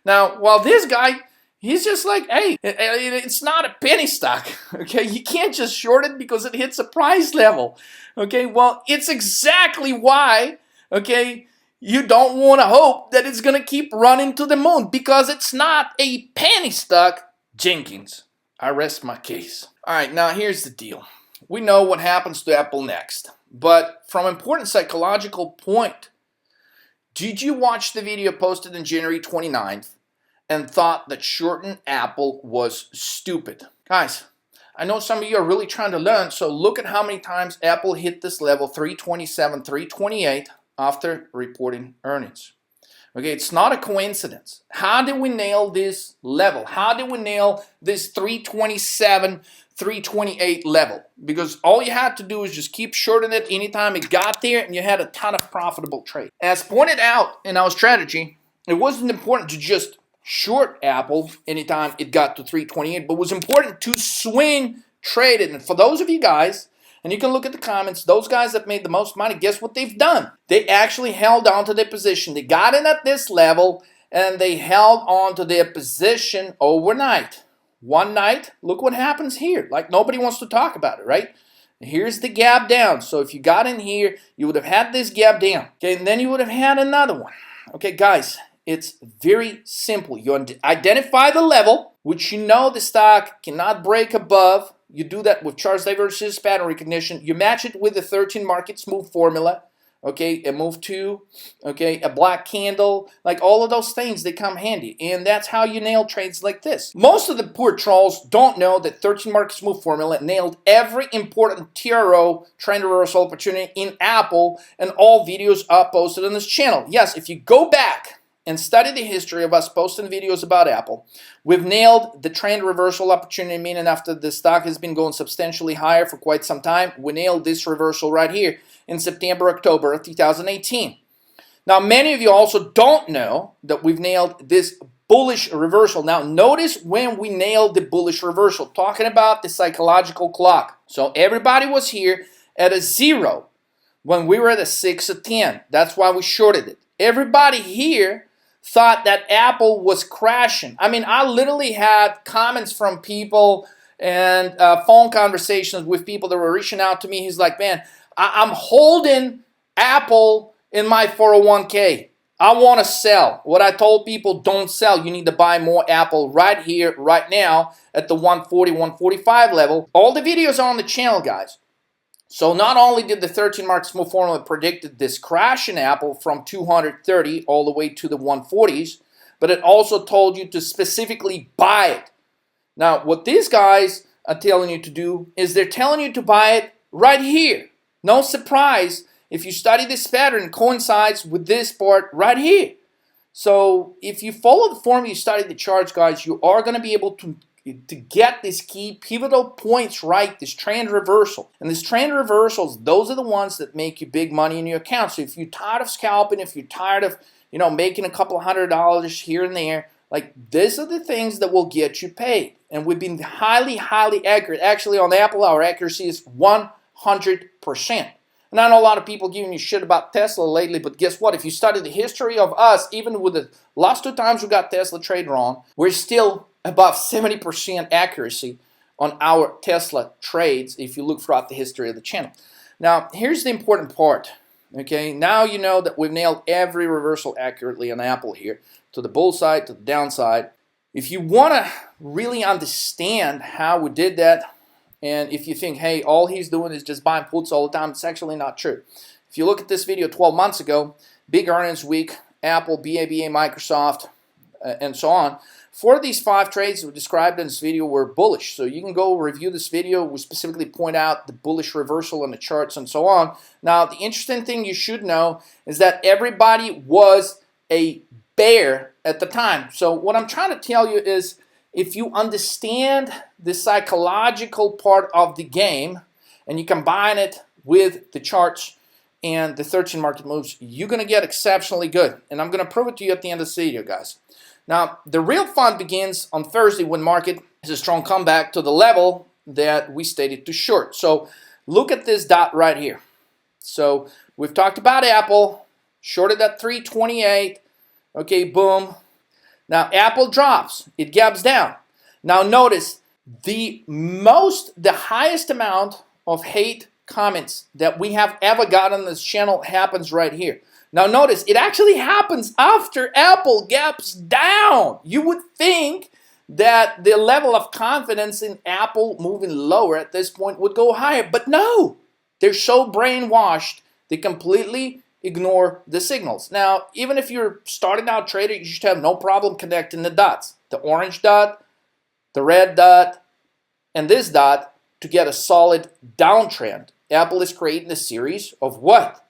Now, while this guy, he's just like, hey, it's not a penny stock, okay? You can't just short it because it hits a price level, okay? Well, it's exactly why, okay, you don't want to hope that it's going to keep running to the moon, because it's not a penny stock. Jenkins, I rest my case. All right, now here's the deal. We know what happens to Apple next. But from an important psychological point, did you watch the video posted on January 29th and thought that shorting Apple was stupid? Guys, I know some of you are really trying to learn, so look at how many times Apple hit this level, 327, 328, after reporting earnings. Okay, it's not a coincidence. How did we nail this level? How did we nail this 327, 328 level? Because all you had to do is just keep shorting it anytime it got there, and you had a ton of profitable trade. As pointed out in our strategy, it wasn't important to just short Apple anytime it got to 328, but it was important to swing trade it. And for those of you guys, and you can look at the comments, those guys that made the most money, guess what they've done? They actually held on to their position. They got in at this level, and they held on to their position overnight. One night, look what happens here. Like nobody wants to talk about it, right? Here's the gap down. So if you got in here, you would have had this gap down. Okay, and then you would have had another one. Okay, guys, it's very simple. You identify the level, which you know the stock cannot break above. You do that with charts divergence, pattern recognition. You match it with the 13 markets move formula. Okay, a move to, okay, a black candle, like all of those things, they come handy. And that's how you nail trades like this. Most of the poor trolls don't know that 13 markets move formula nailed every important TRO, trend reversal opportunity in Apple, and all videos are posted on this channel. Yes, if you go back and study the history of us posting videos about Apple, we've nailed the trend reversal opportunity, meaning after the stock has been going substantially higher for quite some time, we nailed this reversal right here in September, October of 2018. Now, many of you also don't know that we've nailed this bullish reversal. Now, notice when we nailed the bullish reversal, talking about the psychological clock. So everybody was here at a 0 when we were at a 6 or 10. That's why we shorted it. Everybody here thought that Apple was crashing. I mean, I literally had comments from people and phone conversations with people that were reaching out to me. He's like, man, I'm holding Apple in my 401k. I want to sell. What I told people, don't sell. You need to buy more Apple right here, right now at the 140, 145 level. All the videos are on the channel, guys. So not only did the 13 markets move formula predicted this crash in Apple from 230 all the way to the 140s, but it also told you to specifically buy it. Now, what these guys are telling you to do is they're telling you to buy it right here. No surprise, if you study this pattern, it coincides with this part right here. So if you follow the formula, you study the charts, guys, you are going to be able to get these key pivotal points right, this trend reversal. And these trend reversals, those are the ones that make you big money in your account. So if you're tired of scalping, if you're tired of, making a couple of $100 here and there, like these are the things that will get you paid. And we've been highly, highly accurate. Actually, on the Apple, our accuracy is 100%. And I know a lot of people giving you shit about Tesla lately, but guess what? If you study the history of us, even with the last 2 times we got Tesla trade wrong, we're still above 70% accuracy on our Tesla trades if you look throughout the history of the channel. Now, here's the important part. Okay, now you know that we've nailed every reversal accurately on Apple here, to the bull side, to the downside. If you want to really understand how we did that, and if you think, hey, all he's doing is just buying puts all the time, it's actually not true. If you look at this video 12 months ago, big earnings week, Apple, BABA, Microsoft, and so on. 4 of these 5 trades we described in this video were bullish. So you can go review this video. We specifically point out the bullish reversal on the charts and so on. Now, the interesting thing you should know is that everybody was a bear at the time. So what I'm trying to tell you is if you understand the psychological part of the game and you combine it with the charts and the 13 market moves, you're going to get exceptionally good. And I'm going to prove it to you at the end of this video, guys. Now, the real fun begins on Thursday when market is a strong comeback to the level that we stated to short. So look at this dot right here. So we've talked about Apple, shorted at 328. Okay, boom. Now Apple drops, it gaps down. Now notice the highest amount of hate comments that we have ever gotten on this channel happens right here. Now notice, it actually happens after Apple gaps down. You would think that the level of confidence in Apple moving lower at this point would go higher, but no. They're so brainwashed, they completely ignore the signals. Now, even if you're starting out trader, you should have no problem connecting the dots. The orange dot, the red dot, and this dot to get a solid downtrend. Apple is creating a series of what?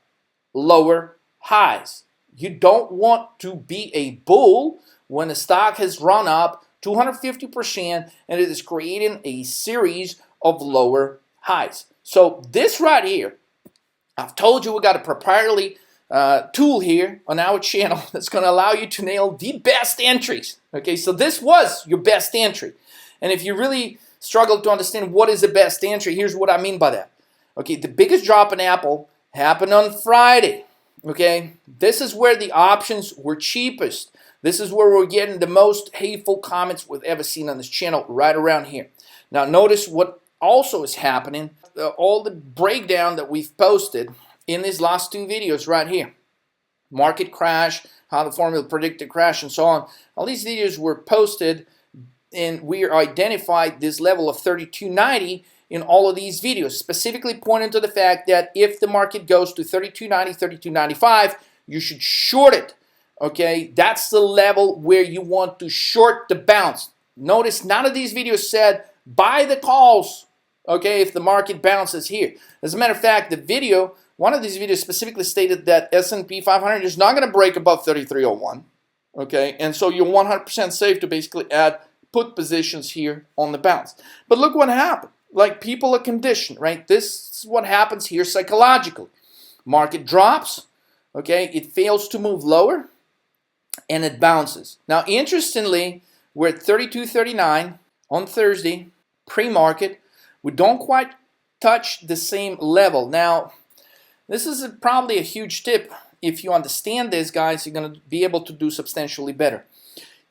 Lower highs. You don't want to be a bull when the stock has run up 250% and it is creating a series of lower highs. So this right here, I've told you we got a proprietary tool here on our channel that's going to allow you to nail the best entries. Okay, so this was your best entry. And if you really struggle to understand what is the best entry, here's what I mean by that. Okay, the biggest drop in Apple happened on Friday. Okay, this is where the options were cheapest. This is where we're getting the most hateful comments we've ever seen on this channel, right around here. Now notice what also is happening. All the breakdown that we've posted in these last two videos right here. Market crash, how the formula predicted crash, and so on. All these videos were posted and we identified this level of 32.90 in all of these videos, specifically pointing to the fact that if the market goes to 32.90, 32.95, you should short it. Okay, that's the level where you want to short the bounce. Notice none of these videos said buy the calls, okay, if the market bounces here. As a matter of fact, the video, one of these videos specifically stated that S&P 500 is not going to break above 33.01, okay, and so you're 100% safe to basically add put positions here on the bounce. But look what happened. Like, people are conditioned, right? This is what happens here psychologically. Market drops, okay, it fails to move lower, and it bounces. Now, interestingly, we're at 32.39 on Thursday, pre-market. We don't quite touch the same level. Now, this is probably a huge tip. If you understand this, guys, you're going to be able to do substantially better.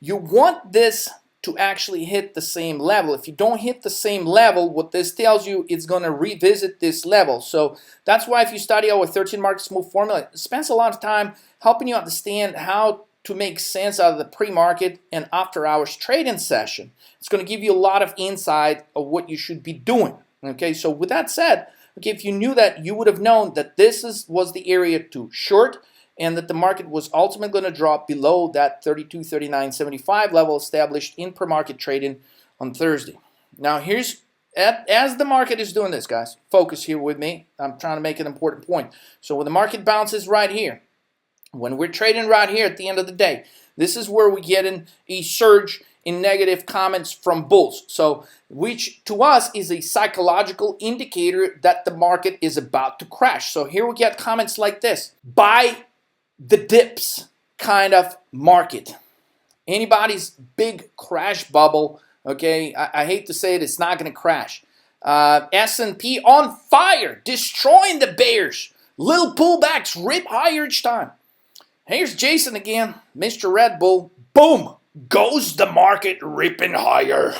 You want this to actually hit the same level. If you don't hit the same level, what this tells you, it's going to revisit this level. So that's why if you study our 13 markets move formula, it spends a lot of time helping you understand how to make sense out of the pre-market and after hours trading session. It's going to give you a lot of insight of what you should be doing. Okay, so with that said, okay, if you knew that, you would have known that this was the area to short, and that the market was ultimately going to drop below that 32.39.75 level established in pre-market trading on Thursday. Now here's, as the market is doing this, guys, focus here with me. I'm trying to make an important point. So when the market bounces right here, when we're trading right here at the end of the day, this is where we get in a surge in negative comments from bulls. So which to us is a psychological indicator that the market is about to crash. So here we get comments like this: buy the dips kind of market. Anybody's big crash bubble, okay, I hate to say it, it's not going to crash. S&P on fire, destroying the bears. Little pullbacks, rip higher each time. Here's Jason again, Mr. Red Bull. Boom, goes the market ripping higher.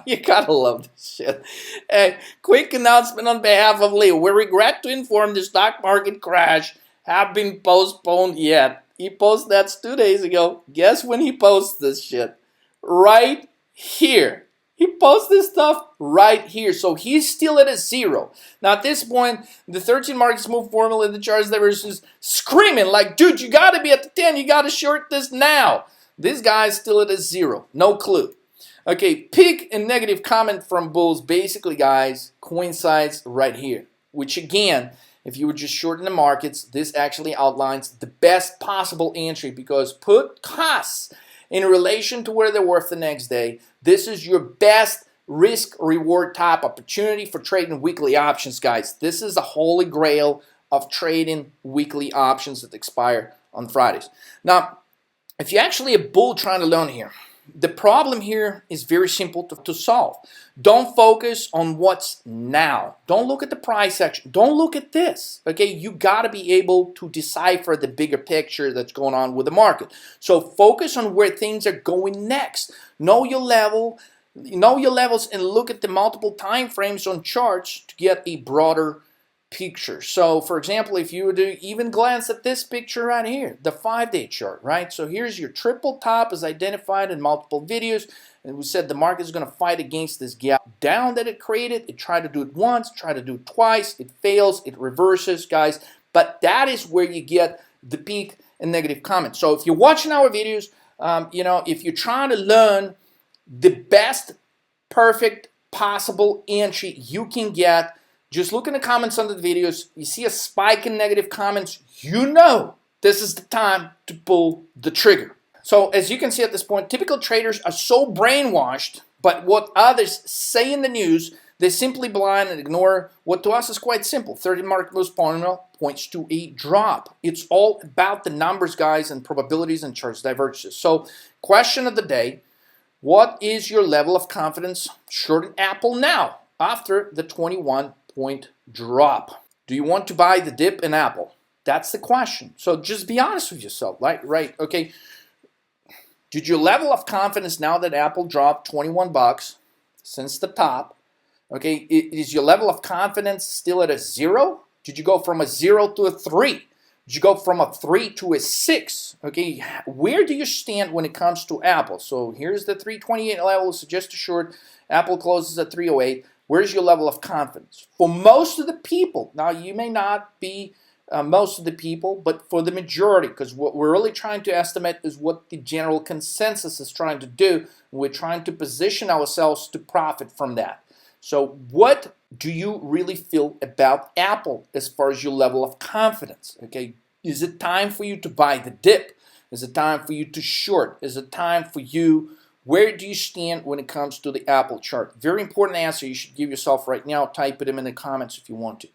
You gotta love this shit. Hey, quick announcement on behalf of Leo. We regret to inform the stock market crash have been postponed yet. He posted that 2 days ago. Guess when he posts this shit? Right here. He posts this stuff right here. So he's still at a zero. Now at this point, the 13 markets move formula in the charts, they were just screaming like, dude, you gotta be at the 10. You gotta short this now. This guy's still at a zero. No clue. Okay, peak and negative comment from bulls basically, guys, coincides right here. Which again, if you were just shorting the markets, this actually outlines the best possible entry, because put costs in relation to where they're worth the next day, this is your best risk reward type opportunity for trading weekly options, guys. This is the holy grail of trading weekly options that expire on Fridays. Now, if you're actually a bull trying to learn here, the problem here is very simple to solve. Don't focus on what's now. Don't look at the price action. Don't look at this. Okay, you got to be able to decipher the bigger picture that's going on with the market. So focus on where things are going next. Know your level, know your levels, and look at the multiple time frames on charts to get a broader picture. So for example, if you were to even glance at this picture right here, the 5-day chart, right? So here's your triple top as identified in multiple videos, and we said the market is going to fight against this gap down that it created. It tried to do it once, tried to do it twice, it fails, it reverses, guys, but that is where you get the peak and negative comments. So if you're watching our videos, if you're trying to learn the best perfect possible entry you can get Just look in the comments under the videos. You see a spike in negative comments, you know this is the time to pull the trigger. So as you can see at this point, typical traders are so brainwashed by what others say in the news, they simply blind and ignore what to us is quite simple. 30 market moves formula points to a drop. It's all about the numbers, guys, and probabilities and charts divergences. So question of the day, what is your level of confidence shorting Apple now after the 21-point drop? Do you want to buy the dip in Apple? That's the question. So just be honest with yourself, right? Okay. Did your level of confidence now that Apple dropped 21 bucks since the top, okay, is your level of confidence still at a 0? Did you go from a 0 to a 3? Did you go from a 3 to a 6? Okay, where do you stand when it comes to Apple? So here's the 328 level, suggest a short. Apple closes at 308. Where's your level of confidence? For most of the people, now you may not be most of the people, but for the majority, because what we're really trying to estimate is what the general consensus is trying to do. We're trying to position ourselves to profit from that. So what do you really feel about Apple as far as your level of confidence? Okay, is it time for you to buy the dip? Is it time for you to short? Is it time for you, where do you stand when it comes to the Apple chart? Very important answer you should give yourself right now. Type it in the comments if you want to.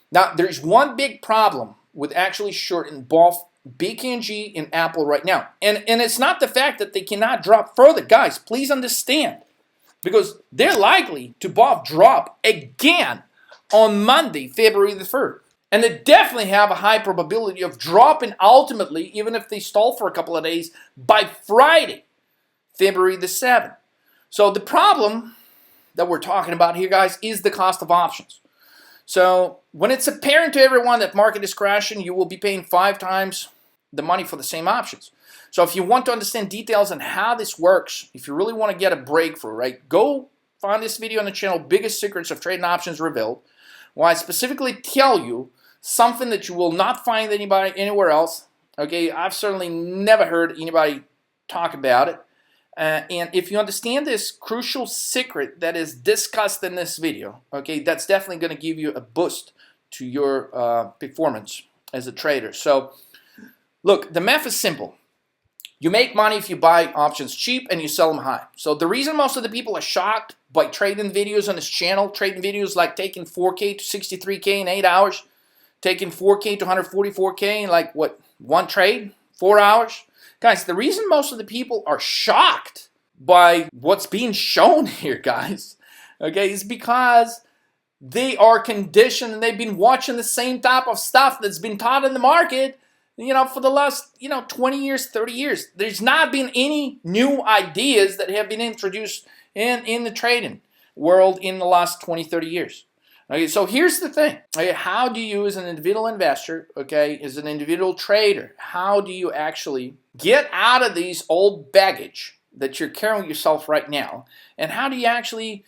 Now, there's one big problem with actually shorting both BKNG and Apple right now. And it's not the fact that they cannot drop further. Guys, please understand. Because they're likely to both drop again on Monday, February the 3rd. And they definitely have a high probability of dropping ultimately, even if they stall for a couple of days, by Friday, February the 7th. So the problem that we're talking about here, guys, is the cost of options. So when it's apparent to everyone that market is crashing, you will be paying 5 times the money for the same options. So if you want to understand details on how this works, if you really want to get a breakthrough, right, go find this video on the channel, Biggest Secrets of Trading Options Revealed, where I specifically tell you something that you will not find anywhere else. Okay, I've certainly never heard anybody talk about it. And if you understand this crucial secret that is discussed in this video, okay, that's definitely going to give you a boost to your performance as a trader. So, look, the math is simple. You make money if you buy options cheap and you sell them high. So the reason most of the people are shocked by trading videos on this channel, trading videos like taking 4K to 63K in 8 hours, taking 4K to 144K in like, what, one trade, 4 hours? Guys, the reason most of the people are shocked by what's being shown here, guys, okay, is because they are conditioned and they've been watching the same type of stuff that's been taught in the market, you know, for the last, 20 years, 30 years. There's not been any new ideas that have been introduced in the trading world in the last 20, 30 years. Okay, so here's the thing. Okay, how do you, as an individual investor, okay, as an individual trader, how do you actually get out of these old baggage that you're carrying with yourself right now? And how do you actually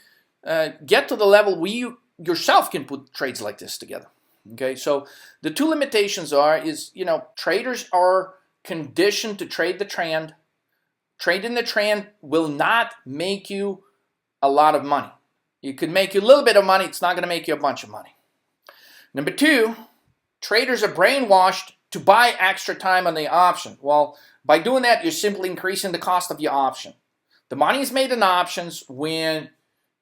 get to the level where you yourself can put trades like this together? Okay, so the two limitations is, traders are conditioned to trade the trend. Trading the trend will not make you a lot of money. It could make you a little bit of money. It's not going to make you a bunch of money. Number two, traders are brainwashed to buy extra time on the option. Well, by doing that, you're simply increasing the cost of your option. The money is made in options when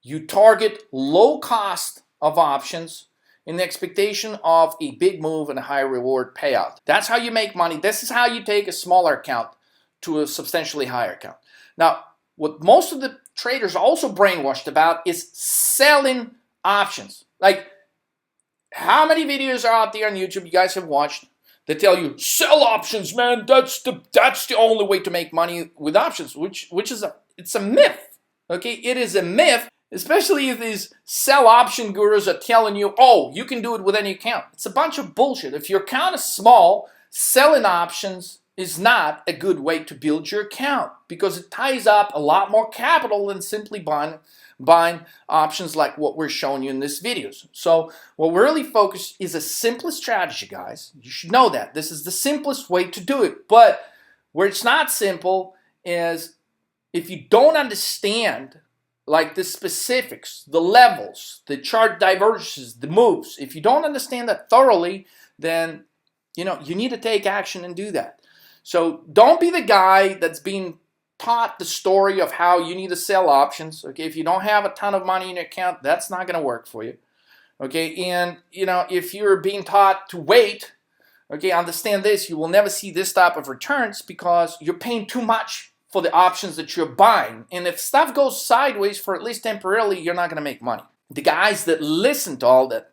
you target low cost of options in the expectation of a big move and a high reward payout. That's how you make money. This is how you take a smaller account to a substantially higher account. Now, what most of the traders are also brainwashed about is selling options. Like, how many videos are out there on YouTube you guys have watched that tell you, sell options, man, that's the only way to make money with options, which is it's a myth. Okay, it is a myth, especially if these sell option gurus are telling you, oh, you can do it with any account. It's a bunch of bullshit. If your account is small, selling options is not a good way to build your account because it ties up a lot more capital than simply buying options like what we're showing you in this videos. So what we're really focused is a simple strategy, guys. You should know that. This is the simplest way to do it. But where it's not simple is if you don't understand like the specifics, the levels, the chart divergences, the moves, if you don't understand that thoroughly, then you need to take action and do that. So don't be the guy that's being taught the story of how you need to sell options. Okay, if you don't have a ton of money in your account, that's not going to work for you. Okay, and if you're being taught to wait, okay, understand this: you will never see this type of returns because you're paying too much for the options that you're buying. And if stuff goes sideways for at least temporarily, you're not going to make money. The guys that listen to all that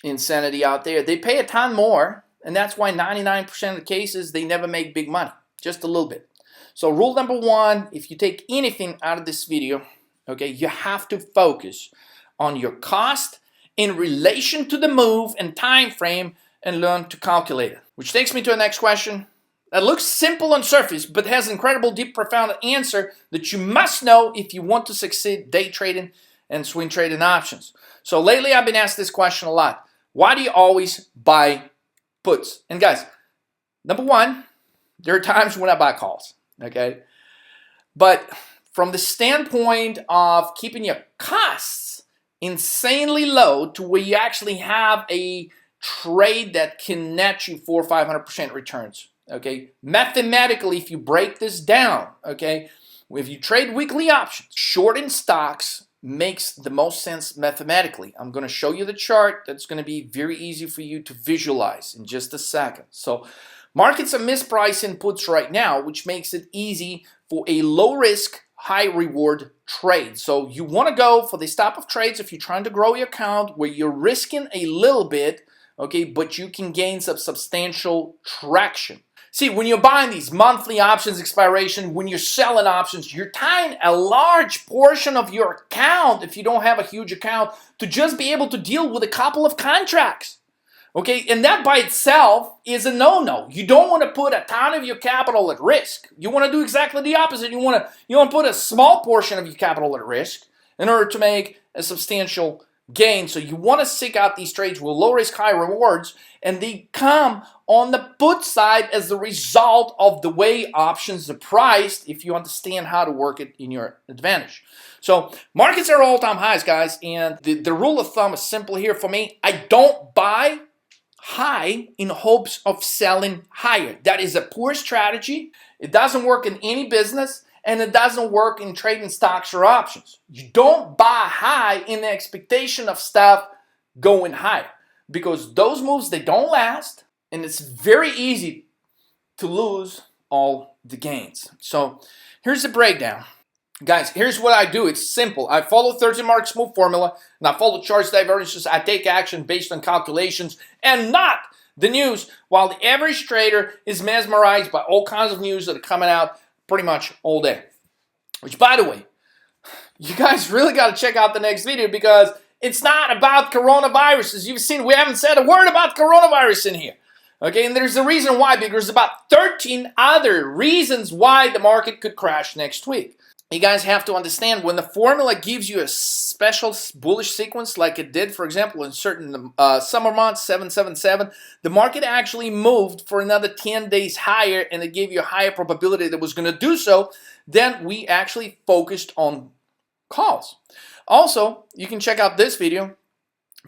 insanity out there, they pay a ton more, and that's why 99% of the cases, they never make big money, just a little bit. So rule number one, if you take anything out of this video, okay, you have to focus on your cost in relation to the move and time frame and learn to calculate it. Which takes me to the next question. That looks simple on surface, but has incredible, deep, profound answer that you must know if you want to succeed day trading and swing trading options. So lately, I've been asked this question a lot. Why do you always buy puts? And guys, number one, there are times when I buy calls, okay? But from the standpoint of keeping your costs insanely low to where you actually have a trade that can net you 400% or 500% returns. Okay, mathematically, if you break this down, okay, if you trade weekly options, shorting stocks makes the most sense mathematically. I'm going to show you the chart that's going to be very easy for you to visualize in just a second. So markets are mispricing puts right now, which makes it easy for a low risk, high reward trade. So you want to go for this type of trades if you're trying to grow your account where you're risking a little bit, okay, but you can gain some substantial traction. See, when you're buying these monthly options expiration, when you're selling options, you're tying a large portion of your account, if you don't have a huge account, to just be able to deal with a couple of contracts. Okay, and that by itself is a no-no. You don't want to put a ton of your capital at risk. You want to do exactly the opposite. You want to put a small portion of your capital at risk in order to make a substantial gain. So you want to seek out these trades with low risk, high rewards, and they come on the put side as the result of the way options are priced if you understand how to work it in your advantage. So markets are all-time highs, guys, and the rule of thumb is simple here for me. I don't buy high in hopes of selling higher. That is a poor strategy. It doesn't work in any business, and it doesn't work in trading stocks or options. You don't buy high in the expectation of stuff going higher because those moves, they don't last, and it's very easy to lose all the gains. So here's the breakdown. Guys, here's what I do. It's simple. I follow 13 marks move formula, and I follow charts divergences. I take action based on calculations and not the news, while the average trader is mesmerized by all kinds of news that are coming out pretty much all day. Which, by the way, you guys really got to check out the next video because it's not about coronavirus. As you've seen, we haven't said a word about coronavirus in here. Okay, and there's a reason why, because there's about 13 other reasons why the market could crash next week. You guys have to understand when the formula gives you a special bullish sequence like it did, for example, in certain summer months, 777, the market actually moved for another 10 days higher and it gave you a higher probability that it was going to do so. Then we actually focused on calls. Also, you can check out this video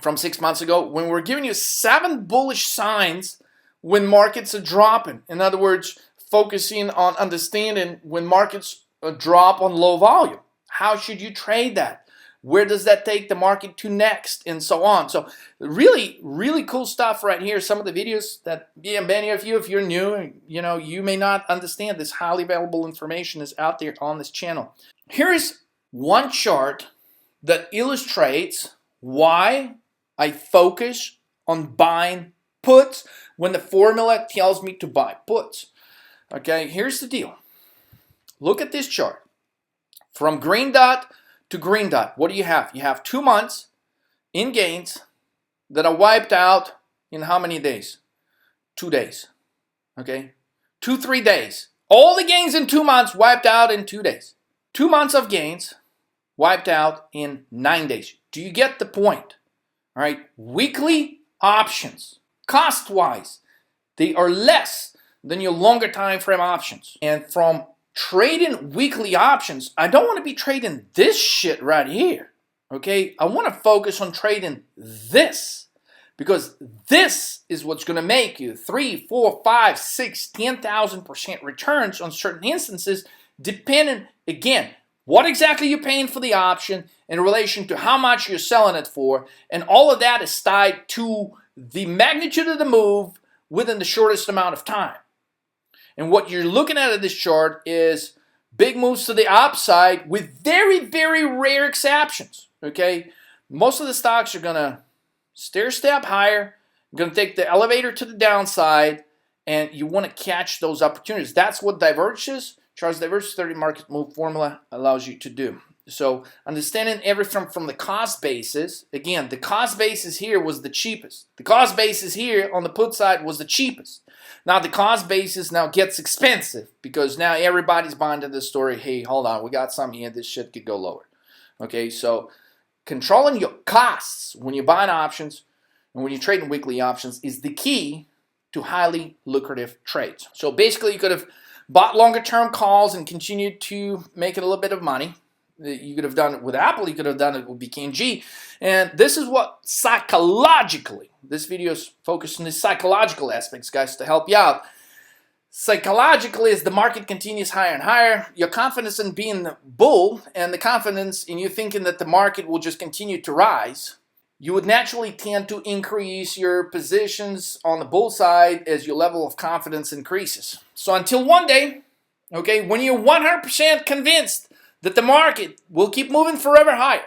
from 6 months ago when we're giving you 7 bullish signs when markets are dropping. In other words, focusing on understanding when markets drop on low volume. How should you trade that? Where does that take the market to next? And so on. So really, really cool stuff right here. Some of the videos that, many of you, if you're new, you may not understand this highly valuable information is out there on this channel. Here's one chart that illustrates why I focus on buying puts when the formula tells me to buy puts. Okay, here's the deal. Look at this chart. From green dot to green dot, what do you have? You have 2 months in gains that are wiped out in how many days? 2 days. Okay? 2-3 days. All the gains in 2 months wiped out in 2 days. 2 months of gains wiped out in 9 days. Do you get the point? All right? Weekly options, cost-wise, they are less than your longer time frame options. And from trading weekly options, I don't want to be trading this shit right here. Okay, I want to focus on trading this, because this is what's going to make you 3, 4, 5, 6, 10,000% returns on certain instances, depending, again, what exactly you're paying for the option in relation to how much you're selling it for, and all of that is tied to the magnitude of the move within the shortest amount of time. And what you're looking at in this chart is big moves to the upside with very, very rare exceptions. Okay, most of the stocks are going to stair step higher, going to take the elevator to the downside, and you want to catch those opportunities. That's what diverges. Charles Divergence 30 market move formula allows you to do. So understanding everything from the cost basis, again, the cost basis here was the cheapest. The cost basis here on the put side was the cheapest. Now the cost basis now gets expensive because now everybody's buying into this story. Hey, hold on, we got something here. This shit could go lower. Okay, so controlling your costs when you're buying options and when you're trading weekly options is the key to highly lucrative trades. So basically you could have bought longer term calls and continued to make it a little bit of money. You could have done it with Apple, you could have done it with BKNG. And this is what psychologically, this video is focused on the psychological aspects, guys, to help you out. Psychologically, as the market continues higher and higher, your confidence in being the bull and the confidence in you thinking that the market will just continue to rise, you would naturally tend to increase your positions on the bull side as your level of confidence increases. So until one day, okay, when you're 100% convinced that the market will keep moving forever higher,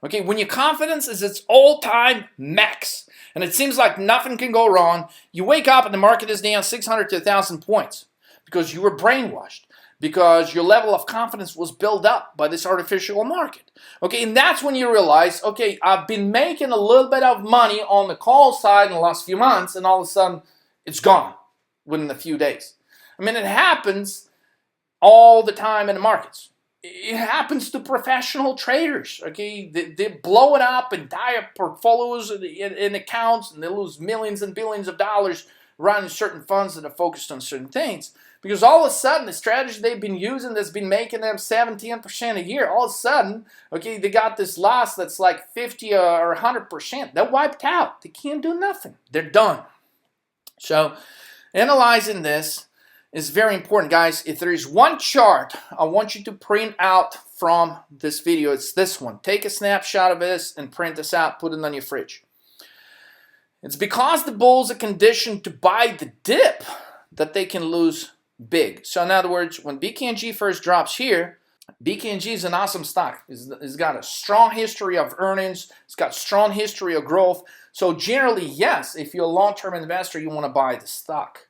okay, when your confidence is its all-time max, and it seems like nothing can go wrong, you wake up and the market is down 600 to 1,000 points because you were brainwashed, because your level of confidence was built up by this artificial market. Okay, and that's when you realize, okay, I've been making a little bit of money on the call side in the last few months, and all of a sudden, it's gone within a few days. I mean, it happens all the time in the markets. It happens to professional traders, okay? They blow it up and die up portfolios in accounts, and they lose millions and billions of dollars running certain funds that are focused on certain things. Because all of a sudden, the strategy they've been using that's been making them 17% a year, all of a sudden, okay, they got this loss that's like 50 or 100%. They're wiped out. They can't do nothing. They're done. So, analyzing this is very important, guys. If there is one chart I want you to print out from this video, it's this one. Take a snapshot of this and print this out, put it on your fridge. It's because the bulls are conditioned to buy the dip that they can lose big. So in other words, when BKNG first drops here, BKNG is an awesome stock. It's got a strong history of earnings. It's got strong history of growth. So generally, yes, if you're a long-term investor, you want to buy the stock.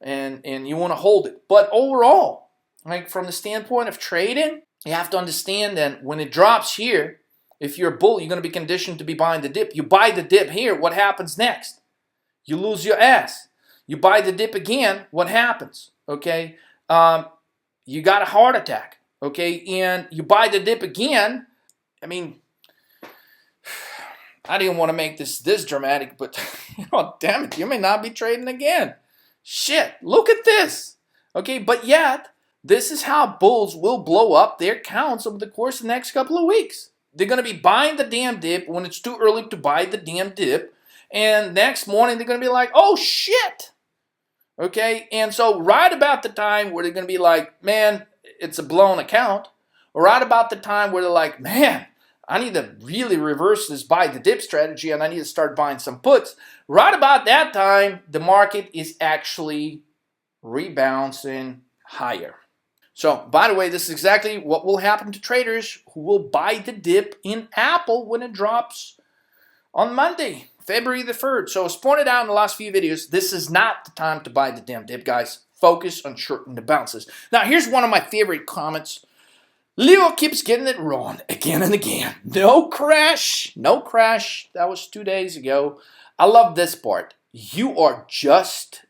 And you want to hold it. But overall, like from the standpoint of trading, you have to understand that when it drops here, if you're a bull, you're going to be conditioned to be buying the dip. You buy the dip here, what happens next? You lose your ass. You buy the dip again, what happens? Okay, you got a heart attack. Okay, and you buy the dip again. I mean, I didn't want to make this dramatic, but damn it, you may not be trading again. Shit, look at this. Okay, but yet, this is how bulls will blow up their counts over the course of the next couple of weeks. They're going to be buying the damn dip when it's too early to buy the damn dip. And next morning, they're going to be like, oh, shit. Okay, and so right about the time where they're going to be like, man, it's a blown account. Or right about the time where they're like, man, I need to really reverse this buy the dip strategy and I need to start buying some puts. Right about that time, the market is actually rebouncing higher. So, by the way, this is exactly what will happen to traders who will buy the dip in Apple when it drops on Monday, February the 3rd. So, as pointed out in the last few videos, this is not the time to buy the damn dip, guys. Focus on shorting the bounces. Now, here's one of my favorite comments. Leo keeps getting it wrong again and again. No crash. No crash. That was 2 days ago. I love this part. You are just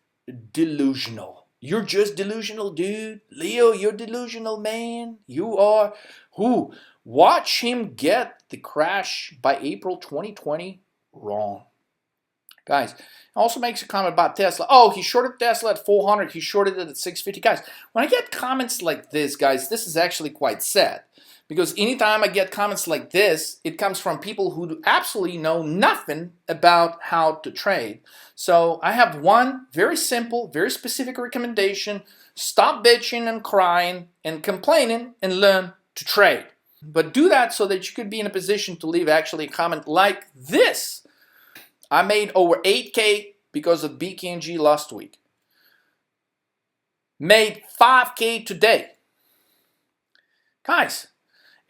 delusional. You're just delusional, dude. Leo, you're delusional, man. You are. Who? Watch him get the crash by April 2020 wrong. Guys, also makes a comment about Tesla. Oh, he shorted Tesla at 400. He shorted it at 650. Guys, when I get comments like this, guys, this is actually quite sad. Because anytime I get comments like this, it comes from people who absolutely know nothing about how to trade. So I have one very simple, very specific recommendation. Stop bitching and crying and complaining and learn to trade. But do that so that you could be in a position to leave actually a comment like this. I made over 8K because of BKNG last week. Made 5K today. Guys,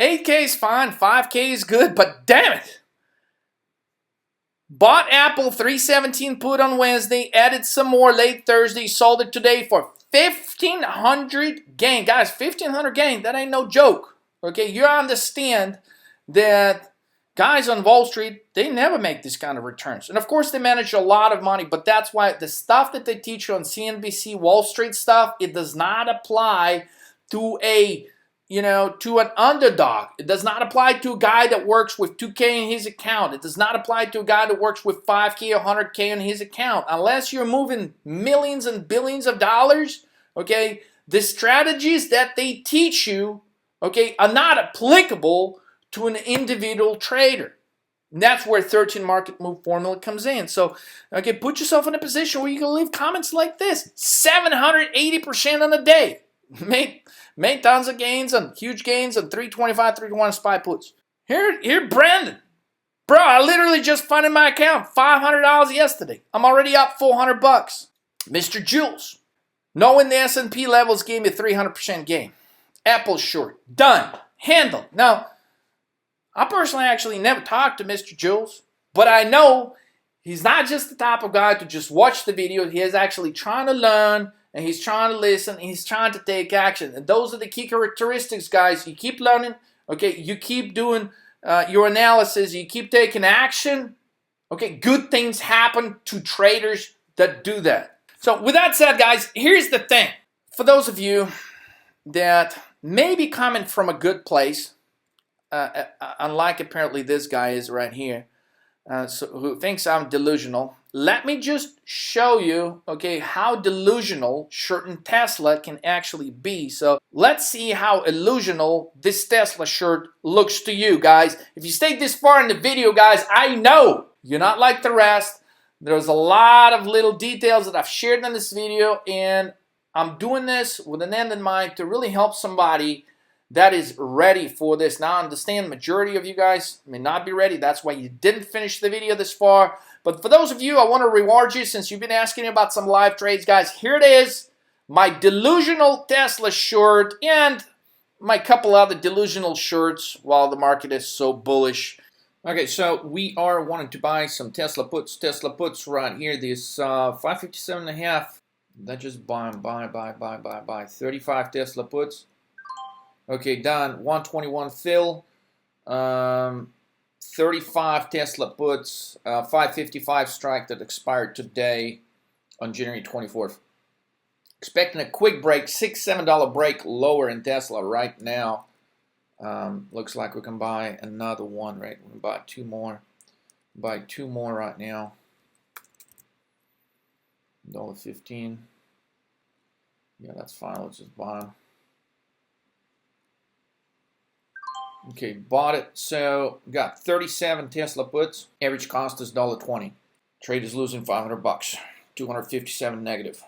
8K is fine, 5K is good, but damn it. Bought Apple 317 put on Wednesday, added some more late Thursday, sold it today for 1,500 gain. Guys, 1,500 gain, that ain't no joke. Okay, you understand that guys on Wall Street, they never make this kind of returns. And of course, they manage a lot of money, but that's why the stuff that they teach you on CNBC, Wall Street stuff, it does not apply to to an underdog. It does not apply to a guy that works with 2K in his account. It does not apply to a guy that works with 5K or 100K in his account. Unless you're moving millions and billions of dollars, okay, the strategies that they teach you, okay, are not applicable to an individual trader. And that's where 13 market move formula comes in. So, okay, put yourself in a position where you can leave comments like this. 780% on a day. Made tons of gains and huge gains and 325, 321 SPY puts. Here, Brandon. Bro, I literally just funded my account. $500 yesterday. I'm already up $400. Mr. Jules. Knowing the S&P levels gave me a 300% gain. Apple short. Done. Handled. Now, I personally actually never talked to Mr. Jules, but I know he's not just the type of guy to just watch the video. He is actually trying to learn, and he's trying to listen, and he's trying to take action. And those are the key characteristics, guys. You keep learning, okay? You keep doing your analysis. You keep taking action, okay? Good things happen to traders that do that. So with that said, guys, here's the thing. For those of you that may be coming from a good place, unlike apparently this guy is right here, who thinks I'm delusional, let me just show you, okay, how delusional shorting Tesla can actually be. So let's see how illusional this Tesla short looks to you, guys. If you stayed this far in the video, guys, I know you're not like the rest. There's a lot of little details that I've shared in this video, and I'm doing this with an end in mind to really help somebody that is ready for this. Now, I understand majority of you guys may not be ready. That's why you didn't finish the video this far. But for those of you, I want to reward you since you've been asking me about some live trades, guys. Here it is, my delusional Tesla short and my couple other delusional shorts while the market is so bullish. Okay, so we are wanting to buy some Tesla puts. Tesla puts right here, this 557.5. That just buy. 35 Tesla puts. Okay, done. 121 fill. 35 Tesla puts. 555 strike that expired today on January 24th. Expecting a quick break, $6-7 break lower in Tesla right now. Looks like we can buy another one, right? We can buy two more. Buy two more right now. $1.15. Yeah, that's fine. Let's just buy them. Okay, bought it. So got 37 Tesla puts. Average cost is $1.20. Trade is losing $500. 257 negative.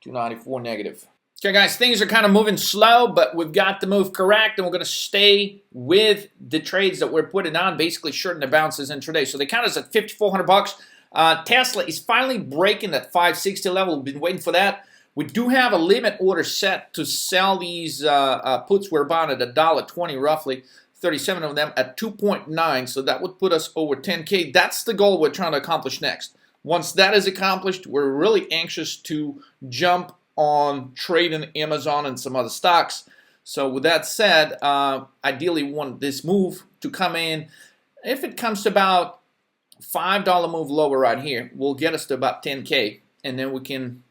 294 negative. Okay, guys, things are kind of moving slow, but we've got the move correct, and we're going to stay with the trades that we're putting on, basically shorting the bounces intraday. So they count us at $5,400. Tesla is finally breaking that 560 level. We've been waiting for that. We do have a limit order set to sell these puts. We're buying at $1.20 roughly, 37 of them at 2.9, so that would put us over 10K. That's the goal we're trying to accomplish next. Once that is accomplished, we're really anxious to jump on trading Amazon and some other stocks. So with that said, ideally we want this move to come in. If it comes to about $5 move lower right here, will get us to about 10K, and then we can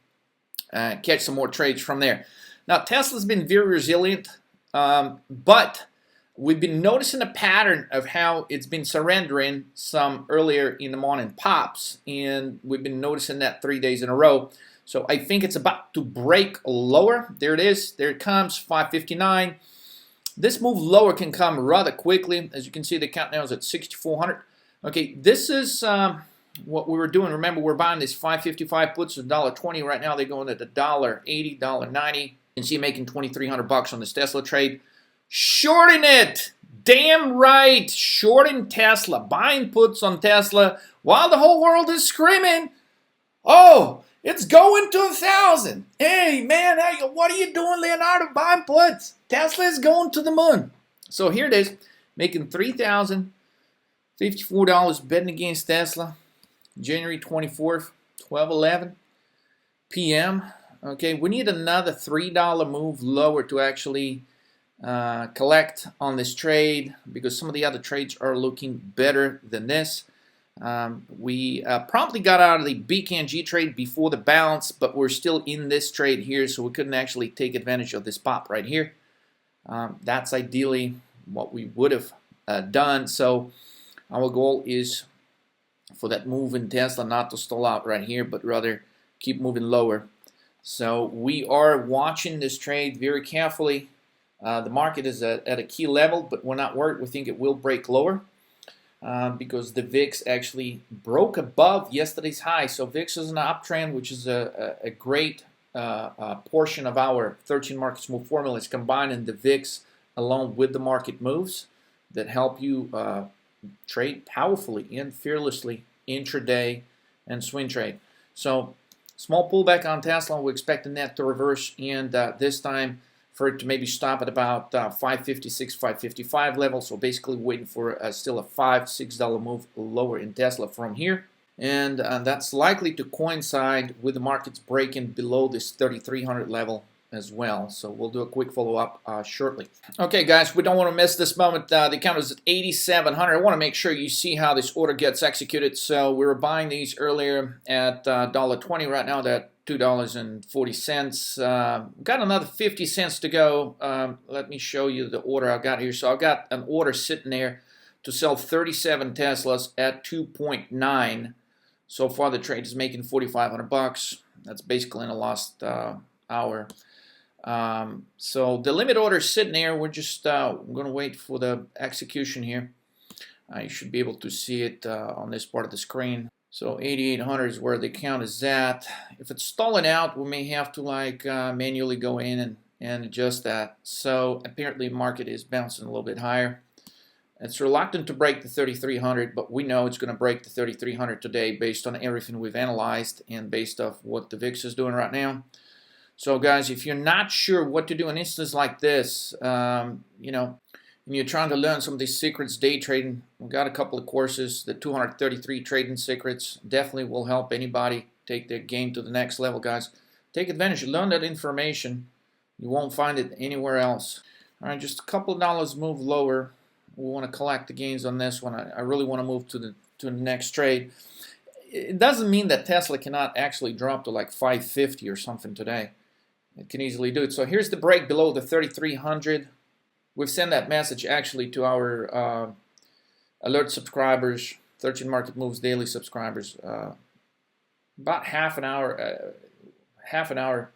catch some more trades from there. Now, Tesla's been very resilient, but We've been noticing a pattern of how it's been surrendering some earlier in the morning pops, and we've been noticing that 3 days in a row. So I think it's about to break lower. There it is. There it comes, 559. This move lower can come rather quickly. As you can see, the count now is at 6,400. Okay, this is what we were doing. Remember, we're buying this 555 puts at $1.20. Right now, they're going at $1.80, $1.90. You can see making 2,300 bucks on this Tesla trade. Shorting it. Damn right. Shorting Tesla. Buying puts on Tesla while the whole world is screaming, oh, it's going to 1,000. Hey, man, what are you doing, Leonardo? Buying puts. Tesla is going to the moon. So here it is, making $3,054 betting against Tesla. January 24th, 12:11 p.m. Okay, we need another $3 move lower to actually collect on this trade, because some of the other trades are looking better than this. We promptly got out of the BKNG trade before the bounce, but we're still in this trade here, so we couldn't actually take advantage of this pop right here. That's ideally what we would have done. So our goal is for that move in Tesla not to stall out right here, but rather keep moving lower. So we are watching this trade very carefully. The market is at a key level, but we're not worried. We think it will break lower because the VIX actually broke above yesterday's high. So VIX is an uptrend, which is a great portion of our 13 markets move formula. Is combining the VIX along with the market moves that help you trade powerfully and fearlessly intraday and swing trade. So small pullback on Tesla. We're expecting that to reverse, and this time for it to maybe stop at about 556, 555 level. So basically waiting for still a $5, $6 move lower in Tesla from here. And that's likely to coincide with the markets breaking below this 3,300 level as well. So we'll do a quick follow-up shortly. Okay, guys, we don't want to miss this moment. The count is at 8,700. I want to make sure you see how this order gets executed. So we were buying these earlier at $1.20. Right now, that $2.40. Got another 50 cents to go. Let me show you the order I got here. So I got an order sitting there to sell 37 Teslas at 2.9. So far, the trade is making 4,500 bucks. That's basically in the last hour. So the limit order is sitting there. We're just going to wait for the execution here. You should be able to see it on this part of the screen. So 8,800 is where the count is at. If it's stalling out, we may have to manually go in and adjust that. So apparently market is bouncing a little bit higher. It's reluctant to break the 3,300, but we know it's going to break the 3,300 today based on everything we've analyzed and based off what the VIX is doing right now. So guys, if you're not sure what to do in instances like this, and you're trying to learn some of these secrets, day trading, we've got a couple of courses. The 233 trading secrets definitely will help anybody take their game to the next level, guys. Take advantage, learn that information. You won't find it anywhere else. All right, just a couple of dollars move lower. We want to collect the gains on this one. I really want to move to the next trade. It doesn't mean that Tesla cannot actually drop to like 550 or something today. It can easily do it. So here's the break below the 3,300. We've sent that message actually to our alert subscribers, 13 Market Moves Daily subscribers, about half an hour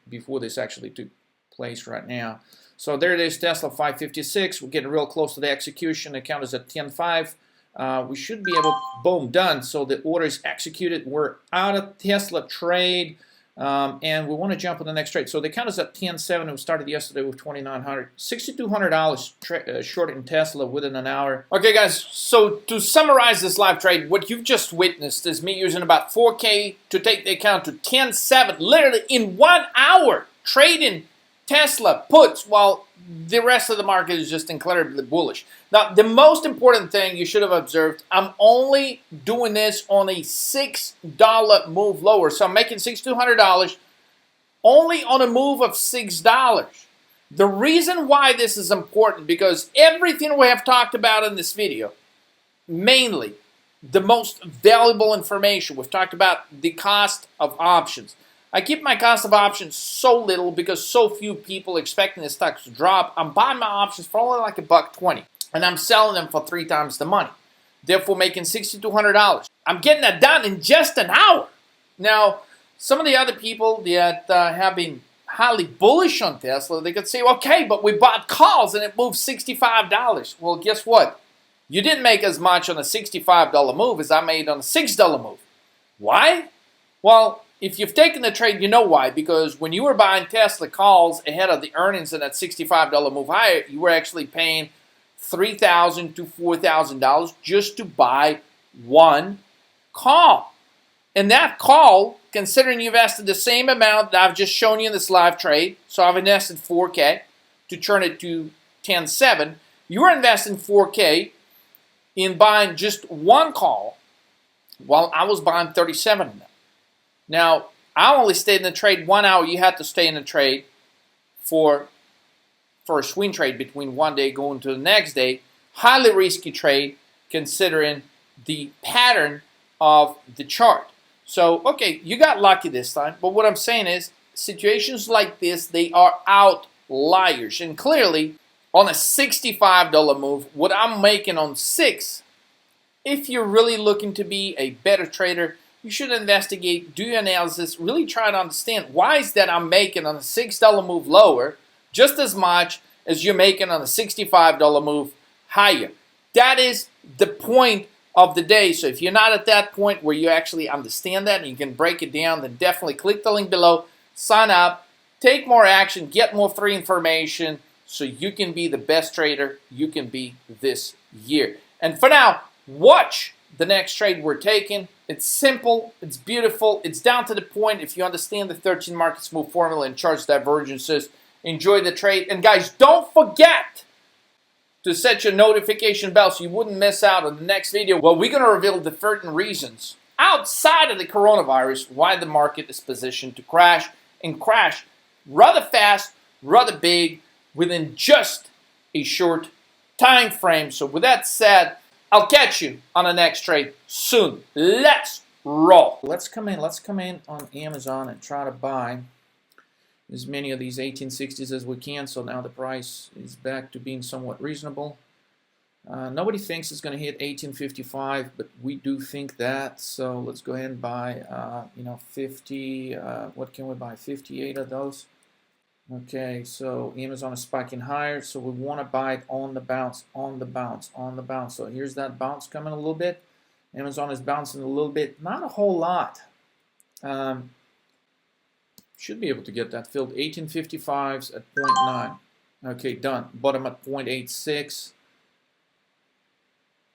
before this actually took place right now. So there it is, Tesla 556. We're getting real close to the execution. The count is at 10.5. We should be able, boom, done. So the order is executed. We're out of Tesla trade. And we want to jump on the next trade. So the count is at 10.7. We started yesterday with 2,900, $6,200 short in Tesla within an hour. Okay, guys. So to summarize this live trade, what you've just witnessed is me using about 4K to take the account to 10.7, literally in 1 hour, trading Tesla puts while the rest of the market is just incredibly bullish. Now, the most important thing you should have observed, I'm only doing this on a $6 move lower. So I'm making $6,200 only on a move of $6. The reason why this is important, because everything we have talked about in this video, mainly the most valuable information, we've talked about the cost of options. I keep my cost of options so little because so few people expecting the stock to drop. I'm buying my options for only like $1.20. and I'm selling them for 3 times the money, therefore making $6,200. I'm getting that done in just an hour. Now, some of the other people that have been highly bullish on Tesla, they could say, okay, but we bought calls and it moved $65. Well, guess what? You didn't make as much on a $65 move as I made on a $6 move. Why? Well, if you've taken the trade, you know why. Because when you were buying Tesla calls ahead of the earnings in that $65 move higher, you were actually paying $3,000 to $4,000 just to buy one call. And that call, considering you've invested the same amount that I've just shown you in this live trade, so I've invested $4K to turn it to 10.7, you were investing $4K in buying just one call while I was buying 37 of them. Now, I only stayed in the trade 1 hour. You had to stay in the trade for a swing trade between one day going to the next day. Highly risky trade considering the pattern of the chart. So, okay, you got lucky this time. But what I'm saying is, situations like this, they are outliers. And clearly, on a $65 move, what I'm making on 6, if you're really looking to be a better trader, you should investigate, do your analysis, really try to understand why is that I'm making on a $6 move lower just as much as you're making on a $65 move higher. That is the point of the day. So if you're not at that point where you actually understand that and you can break it down, then definitely click the link below, sign up, take more action, get more free information so you can be the best trader you can be this year. And for now, watch the next trade we're taking. It's simple, it's beautiful, it's down to the point. If you understand the 13 markets move formula and charts divergences, enjoy the trade. And guys, don't forget to set your notification bell so you wouldn't miss out on the next video. Well, we're going to reveal the 13 reasons outside of the coronavirus why the market is positioned to crash, and crash rather fast, rather big, within just a short time frame. So with that said, I'll catch you on the next trade soon. Let's roll. Let's come in on Amazon and try to buy as many of these 1860s as we can. So now the price is back to being somewhat reasonable. Nobody thinks it's going to hit 1855, but we do think that. So let's go ahead and buy, 50. What can we buy? 58 of those. Okay, so Amazon is spiking higher, so we want to buy it on the bounce, on the bounce, on the bounce. So here's that bounce coming a little bit. Amazon is bouncing a little bit, not a whole lot. Should be able to get that filled. 1855s at 0.9. Okay, done. Bottom at 0.86.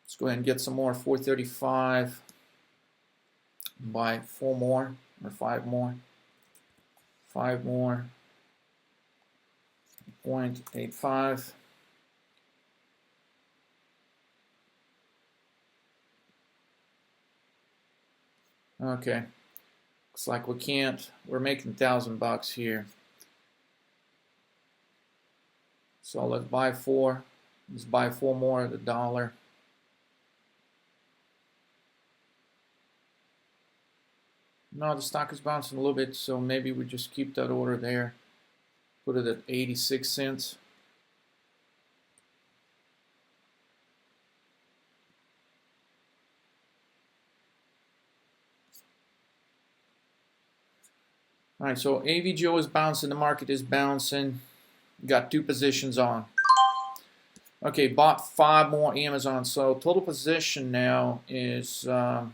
Let's go ahead and get some more. 435. Buy 4 more or 5 more. 5 more. 0.85. Okay, looks like we can't. We're making $1,000 here. So let's buy 4. Let's buy 4 more at $1. No, the stock is bouncing a little bit, so maybe we just keep that order there. Put it at 86 cents. All right, so AVGO is bouncing. The market is bouncing. Got 2 positions on. Okay, bought 5 more Amazon. So total position now is how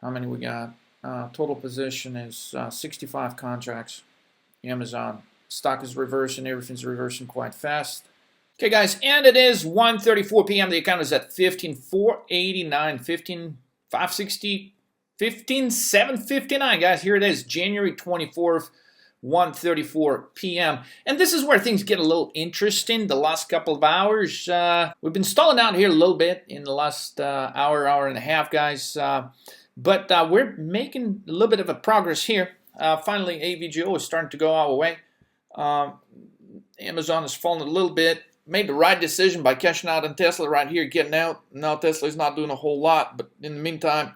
many we got? Total position is 65 contracts. Amazon stock is reversing. Everything's reversing quite fast. Okay, guys, and it is 1:34 p.m. The account is at 15,489, 15,560, 15,759. Guys, here it is, January 24th, 1:34 p.m. And this is where things get a little interesting. The last couple of hours, we've been stalling out here a little bit in the last hour and a half, guys. But we're making a little bit of a progress here. Finally, AVGO is starting to go our way. Amazon has fallen a little bit. Made the right decision by cashing out on Tesla right here, getting out. Now Tesla's not doing a whole lot, but in the meantime,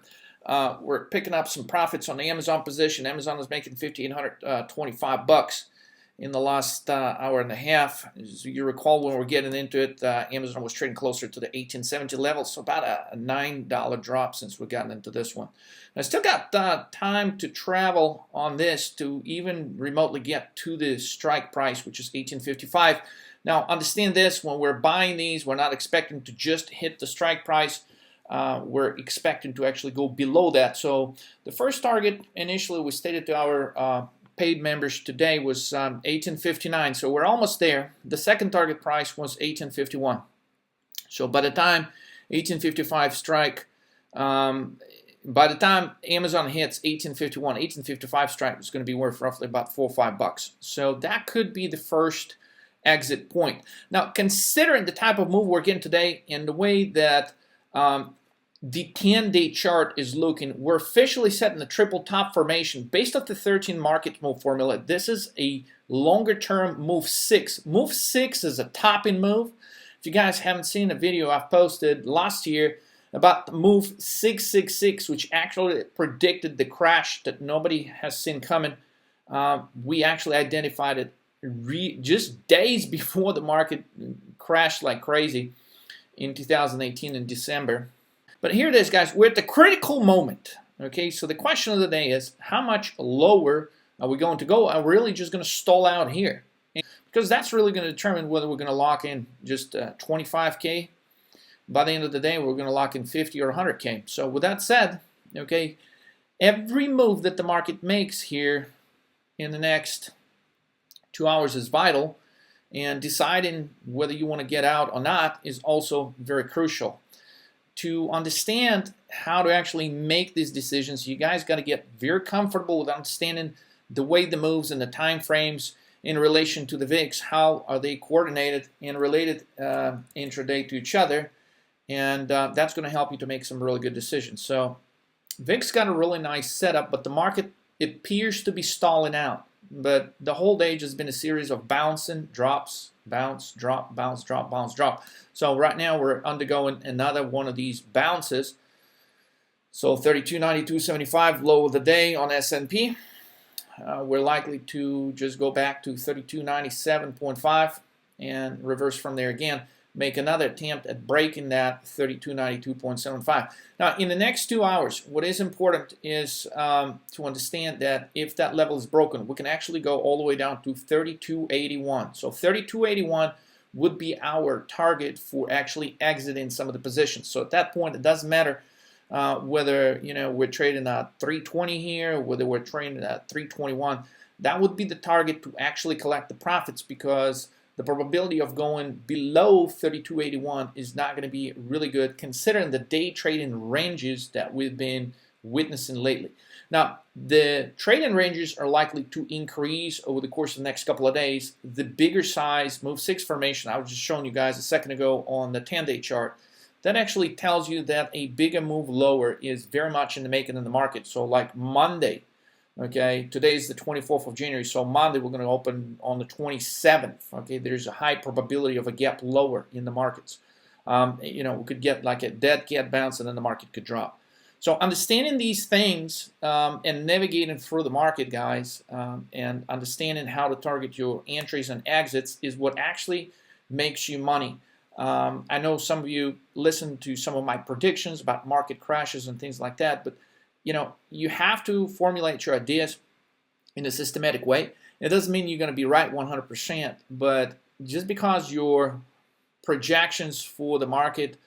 we're picking up some profits on the Amazon position. Amazon is making $5,825. in the last hour and a half. As you recall, when we're getting into it, Amazon was trading closer to the 1870 level, so about a $9 drop since we've gotten into this one. I still got time to travel on this to even remotely get to the strike price, which is 1855. Now, understand this, when we're buying these, we're not expecting to just hit the strike price. We're expecting to actually go below that. So the first target initially we stated to our paid members today was 1859, so we're almost there. The second target price was 1851. So by the time 1855 strike, by the time Amazon hits 1851, 1855 strike is going to be worth roughly about $4 or $5. So that could be the first exit point. Now, considering the type of move we're getting today and the way that the 10-day chart is looking, we're officially setting the triple top formation based off the 13 market move formula. This is a longer term move 6. Move 6 is a topping move. If you guys haven't seen a video I've posted last year about move 666, which actually predicted the crash that nobody has seen coming, we actually identified it just days before the market crashed like crazy in 2018 in December. But here it is, guys. We're at the critical moment. Okay, so the question of the day is, how much lower are we going to go? Are we really just going to stall out here? Because that's really going to determine whether we're going to lock in just 25K. By the end of the day, we're going to lock in 50 or 100K. So with that said, okay, every move that the market makes here in the next 2 hours is vital, and deciding whether you want to get out or not is also very crucial. To understand how to actually make these decisions, you guys got to get very comfortable with understanding the way the moves and the time frames in relation to the VIX, how are they coordinated and related intraday to each other, and that's going to help you to make some really good decisions. So VIX got a really nice setup, but the market appears to be stalling out. But the whole day has been a series of bouncing, drops, bounce, drop, bounce, drop, bounce, drop. So right now we're undergoing another one of these bounces. So 32.92.75 low of the day on S&P. We're likely to just go back to 32.97.5 and reverse from there again. Make another attempt at breaking that 32.92.75. Now, in the next 2 hours, what is important is to understand that if that level is broken, we can actually go all the way down to 32.81. So 32.81 would be our target for actually exiting some of the positions. So at that point, it doesn't matter whether we're trading at 320 here, whether we're trading at 321. That would be the target to actually collect the profits, because the probability of going below 32.81 is not going to be really good, considering the day trading ranges that we've been witnessing lately. Now, the trading ranges are likely to increase over the course of the next couple of days. The bigger size move 6 formation I was just showing you guys a second ago on the 10-day chart, that actually tells you that a bigger move lower is very much in the making in the market. So like Monday, okay, today is the 24th of January, so Monday we're going to open on the 27th. Okay, there's a high probability of a gap lower in the markets. We could get like a dead cat bounce and then the market could drop. So understanding these things and navigating through the market, guys, and understanding how to target your entries and exits is what actually makes you money. I know some of you listen to some of my predictions about market crashes and things like that, but you have to formulate your ideas in a systematic way. It doesn't mean you're going to be right 100%, but just because your projections for the market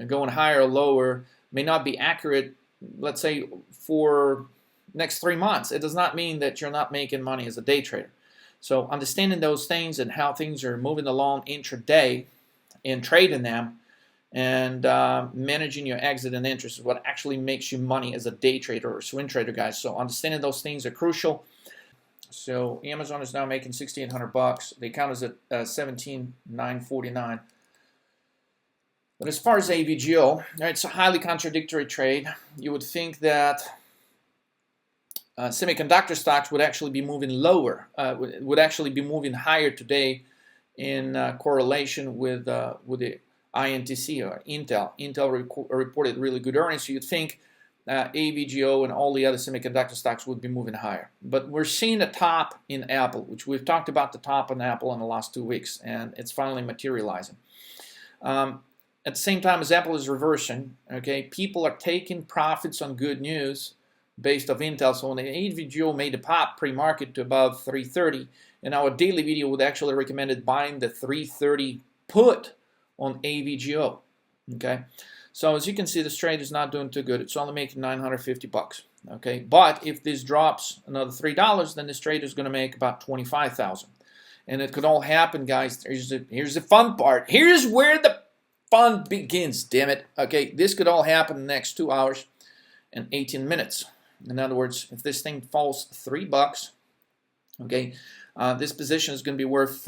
going higher or lower may not be accurate, let's say for next 3 months, it does not mean that you're not making money as a day trader. So understanding those things and how things are moving along intraday and trading them, and managing your exit and interest is what actually makes you money as a day trader or swing trader, guys. So understanding those things are crucial. So Amazon is now making $6,800. The account is at $17,949. But as far as AVGO, it's a highly contradictory trade. You would think that semiconductor stocks would actually be moving lower, would actually be moving higher today in correlation with the INTC or Intel. Intel reported really good earnings, so you'd think AVGO and all the other semiconductor stocks would be moving higher. But we're seeing the top in Apple, which we've talked about the top in Apple in the last 2 weeks, and it's finally materializing. At the same time as Apple is reversing, okay, people are taking profits on good news based off Intel. So when the AVGO made a pop pre-market to above 330, in our daily video would actually recommended buying the 330 put on AVGO. Okay, so as you can see, this trade is not doing too good. It's only making 950 bucks. Okay, but if this drops another $3, then this trade is going to make about 25,000. And it could all happen, guys. Here's the fun part. Here's where the fun begins. Damn it. Okay, this could all happen in the next 2 hours and 18 minutes. In other words, if this thing falls $3, okay, this position is going to be worth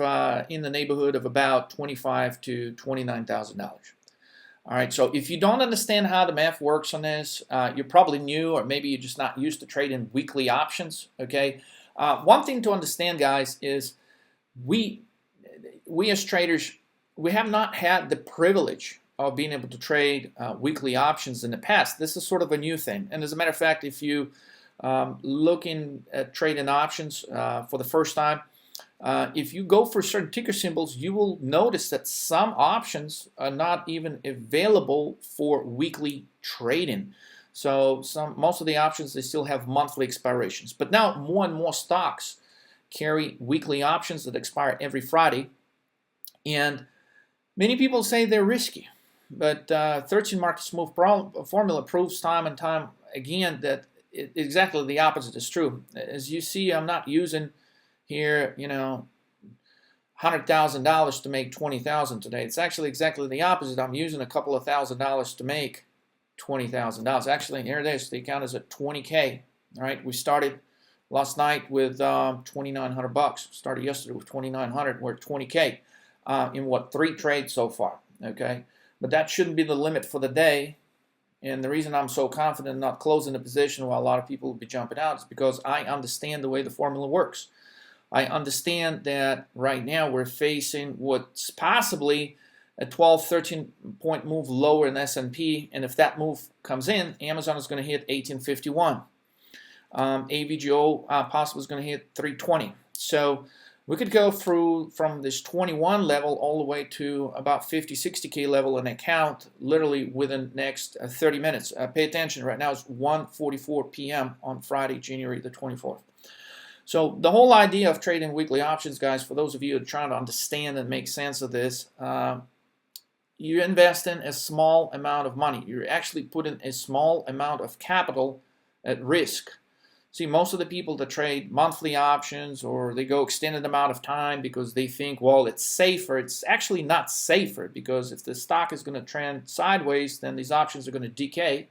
in the neighborhood of about $25,000 to $29,000. All right, so if you don't understand how the math works on this, you're probably new, or maybe you're just not used to trading weekly options. Okay, one thing to understand, guys, is we as traders, we have not had the privilege of being able to trade weekly options in the past. This is sort of a new thing. And as a matter of fact, if you looking at trading options for the first time, if you go for certain ticker symbols, you will notice that some options are not even available for weekly trading. So most of the options, they still have monthly expirations. But now more and more stocks carry weekly options that expire every Friday. And many people say they're risky. But 13 Markets Move formula proves time and time again that exactly the opposite is true. As you see, I'm not using here, $100,000 to make $20,000 today. It's actually exactly the opposite. I'm using a couple of $1,000s to make $20,000. Actually, here it is. The account is at 20K. All right, we started last night with 2,900 bucks. Started yesterday with 2,900. We're at 20K in what, 3 trades so far. Okay, but that shouldn't be the limit for the day. And the reason I'm so confident in not closing the position while a lot of people will be jumping out is because I understand the way the formula works. I understand that right now we're facing what's possibly a 12, 13 point move lower in S&P, and if that move comes in, Amazon is going to hit 1851. AVGO possibly is going to hit 320. So we could go through from this 21 level all the way to about 50, 60K level in account literally within the next 30 minutes. Pay attention, right now it's 1:44 p.m. on Friday, January the 24th. So the whole idea of trading weekly options, guys, for those of you who are trying to understand and make sense of this, you invest in a small amount of money. You're actually putting a small amount of capital at risk. See, most of the people that trade monthly options or they go extended amount of time because they think, well, it's safer. It's actually not safer because if the stock is going to trend sideways, then these options are going to decay.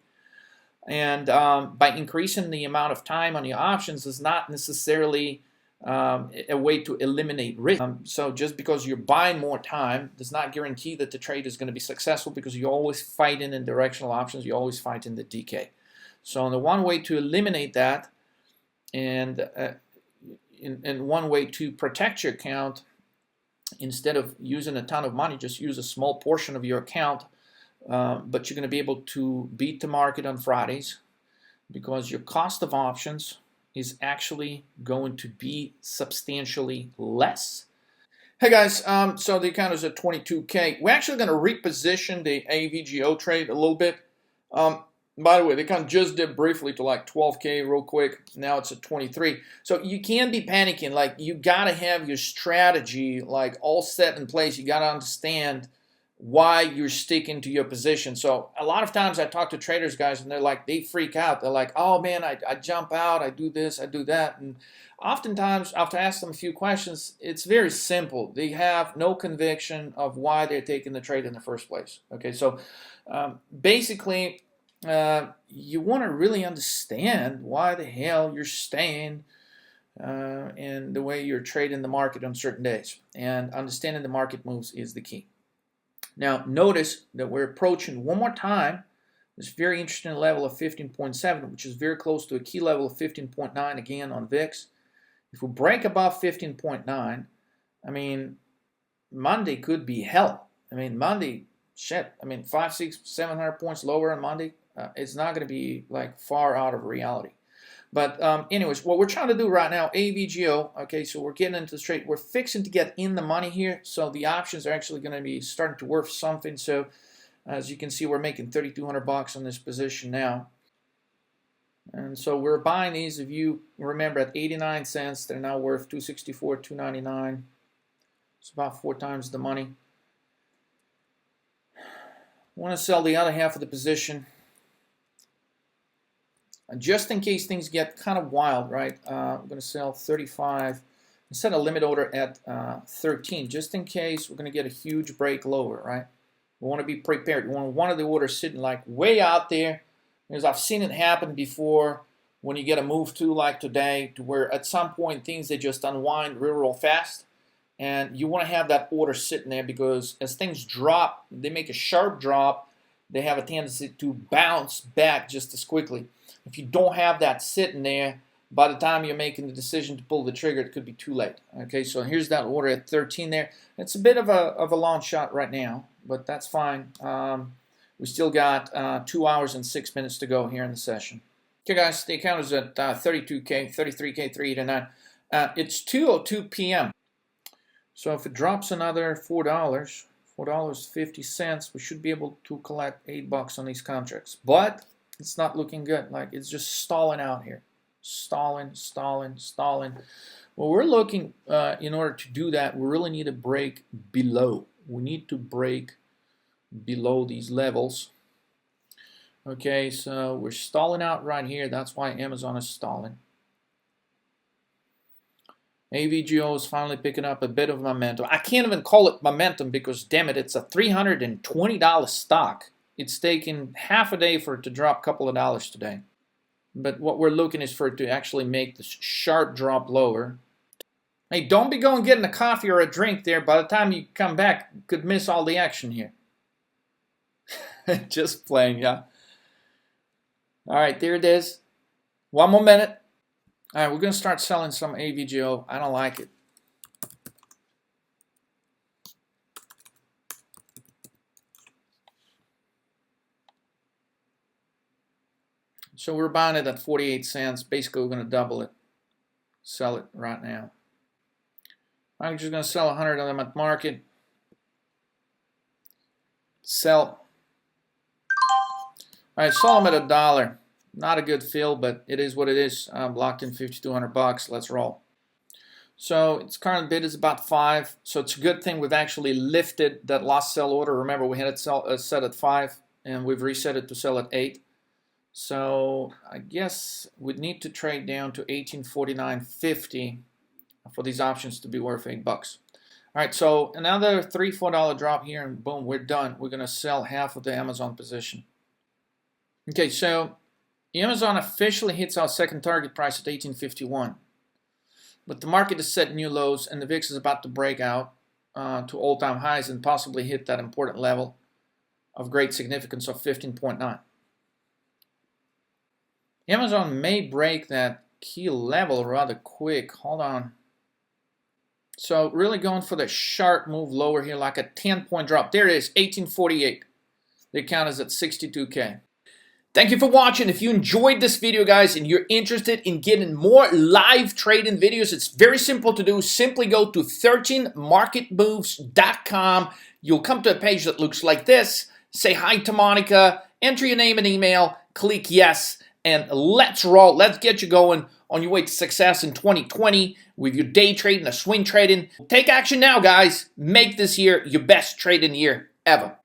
And by increasing the amount of time on your options is not necessarily a way to eliminate risk. So just because you're buying more time does not guarantee that the trade is going to be successful because you're always fighting in directional options. You're always fighting the decay. So the one way to eliminate that and one way to protect your account, instead of using a ton of money, just use a small portion of your account. But you're going to be able to beat the market on Fridays because your cost of options is actually going to be substantially less. Hey guys, so the account is at 22K. We're actually going to reposition the AVGO trade a little bit. By the way, they kind of just dipped briefly to like 12K real quick. Now it's at 23. So you can't be panicking. Like, you got to have your strategy like all set in place. You got to understand why you're sticking to your position. So a lot of times I talk to traders, guys, and they're like, they freak out. They're like, oh man, I jump out, I do this, I do that. And oftentimes after I ask them a few questions, it's very simple. They have no conviction of why they're taking the trade in the first place. Okay, so basically, you want to really understand why the hell you're staying and the way you're trading the market on certain days. And understanding the market moves is the key. Now, notice that we're approaching one more time this very interesting level of 15.7, which is very close to a key level of 15.9 again on VIX. If we break above 15.9, I mean, Monday could be hell. I mean, Monday, shit, I mean, 500, 600, 700 points lower on Monday. it's not going to be like far out of reality. But anyways, what we're trying to do right now, AVGO, okay, so we're getting into the trade. We're fixing to get in the money here, so the options are actually going to be starting to worth something. So as you can see, we're making 3,200 bucks on this position now. And so we're buying these. If you remember, at 89 cents, they're now worth 264, 299. It's about 4 times the money. I want to sell the other half of the position. Just in case things get kind of wild, right? I'm going to sell 35 and set a limit order at 13, just in case we're going to get a huge break lower, right? We want to be prepared. We want one of the orders sitting like way out there, because I've seen it happen before when you get a move to like today, to where at some point things, they just unwind real fast, and you want to have that order sitting there, because as things drop, they make a sharp drop, they have a tendency to bounce back just as quickly. If you don't have that sitting there, by the time you're making the decision to pull the trigger, it could be too late. Okay, so here's that order at 13 there. It's a bit of a long shot right now, but that's fine. We still got 2 hours and 6 minutes to go here in the session. Okay, guys, the account is at 32K, 33K, 389. It's 2:02 p.m. So if it drops another $4, $4.50, we should be able to collect $8 on these contracts. But it's not looking good. Like, it's just stalling out here. Stalling. Well, we're looking, in order to do that, we really need to break below. We need to break below these levels. Okay, so we're stalling out right here. That's why Amazon is stalling. AVGO is finally picking up a bit of momentum. I can't even call it momentum because, damn it, it's a $320 stock. It's taken half a day for it to drop a couple of dollars today. But what we're looking is for it to actually make this sharp drop lower. Hey, don't be going getting a coffee or a drink there. By the time you come back, you could miss all the action here. Just playing, yeah. All right, there it is. One more minute. All right, we're going to start selling some AVGO. I don't like it. So we're buying it at 48 cents. Basically, we're going to double it. Sell it right now. I'm just going to sell 100 of them at market. Sell. All right, sell them at $1. Not a good fill, but it is what it is. I'm locked in 5,200 bucks. Let's roll. So its current bid is about 5. So it's a good thing we've actually lifted that last sell order. Remember, we had it set at 5, and we've reset it to sell at 8. So I guess we'd need to trade down to 1849.50 for these options to be worth $8. All right, so another $3-4 drop here, and boom, we're done. We're going to sell half of the Amazon position. Okay, so Amazon officially hits our second target price at 1851. But the market has set new lows, and the VIX is about to break out to all-time highs and possibly hit that important level of great significance of 15.9. Amazon may break that key level rather quick. Hold on. So really going for the sharp move lower here, like a 10-point drop. There it is, 1848. The account is at 62K. Thank you for watching. If you enjoyed this video, guys, and you're interested in getting more live trading videos, it's very simple to do. Simply go to 13marketmoves.com. You'll come to a page that looks like this. Say hi to Monica, enter your name and email, click yes, and let's roll. Let's get you going on your way to success in 2020 with your day trading or swing trading. Take action now, guys. Make this year your best trading year ever.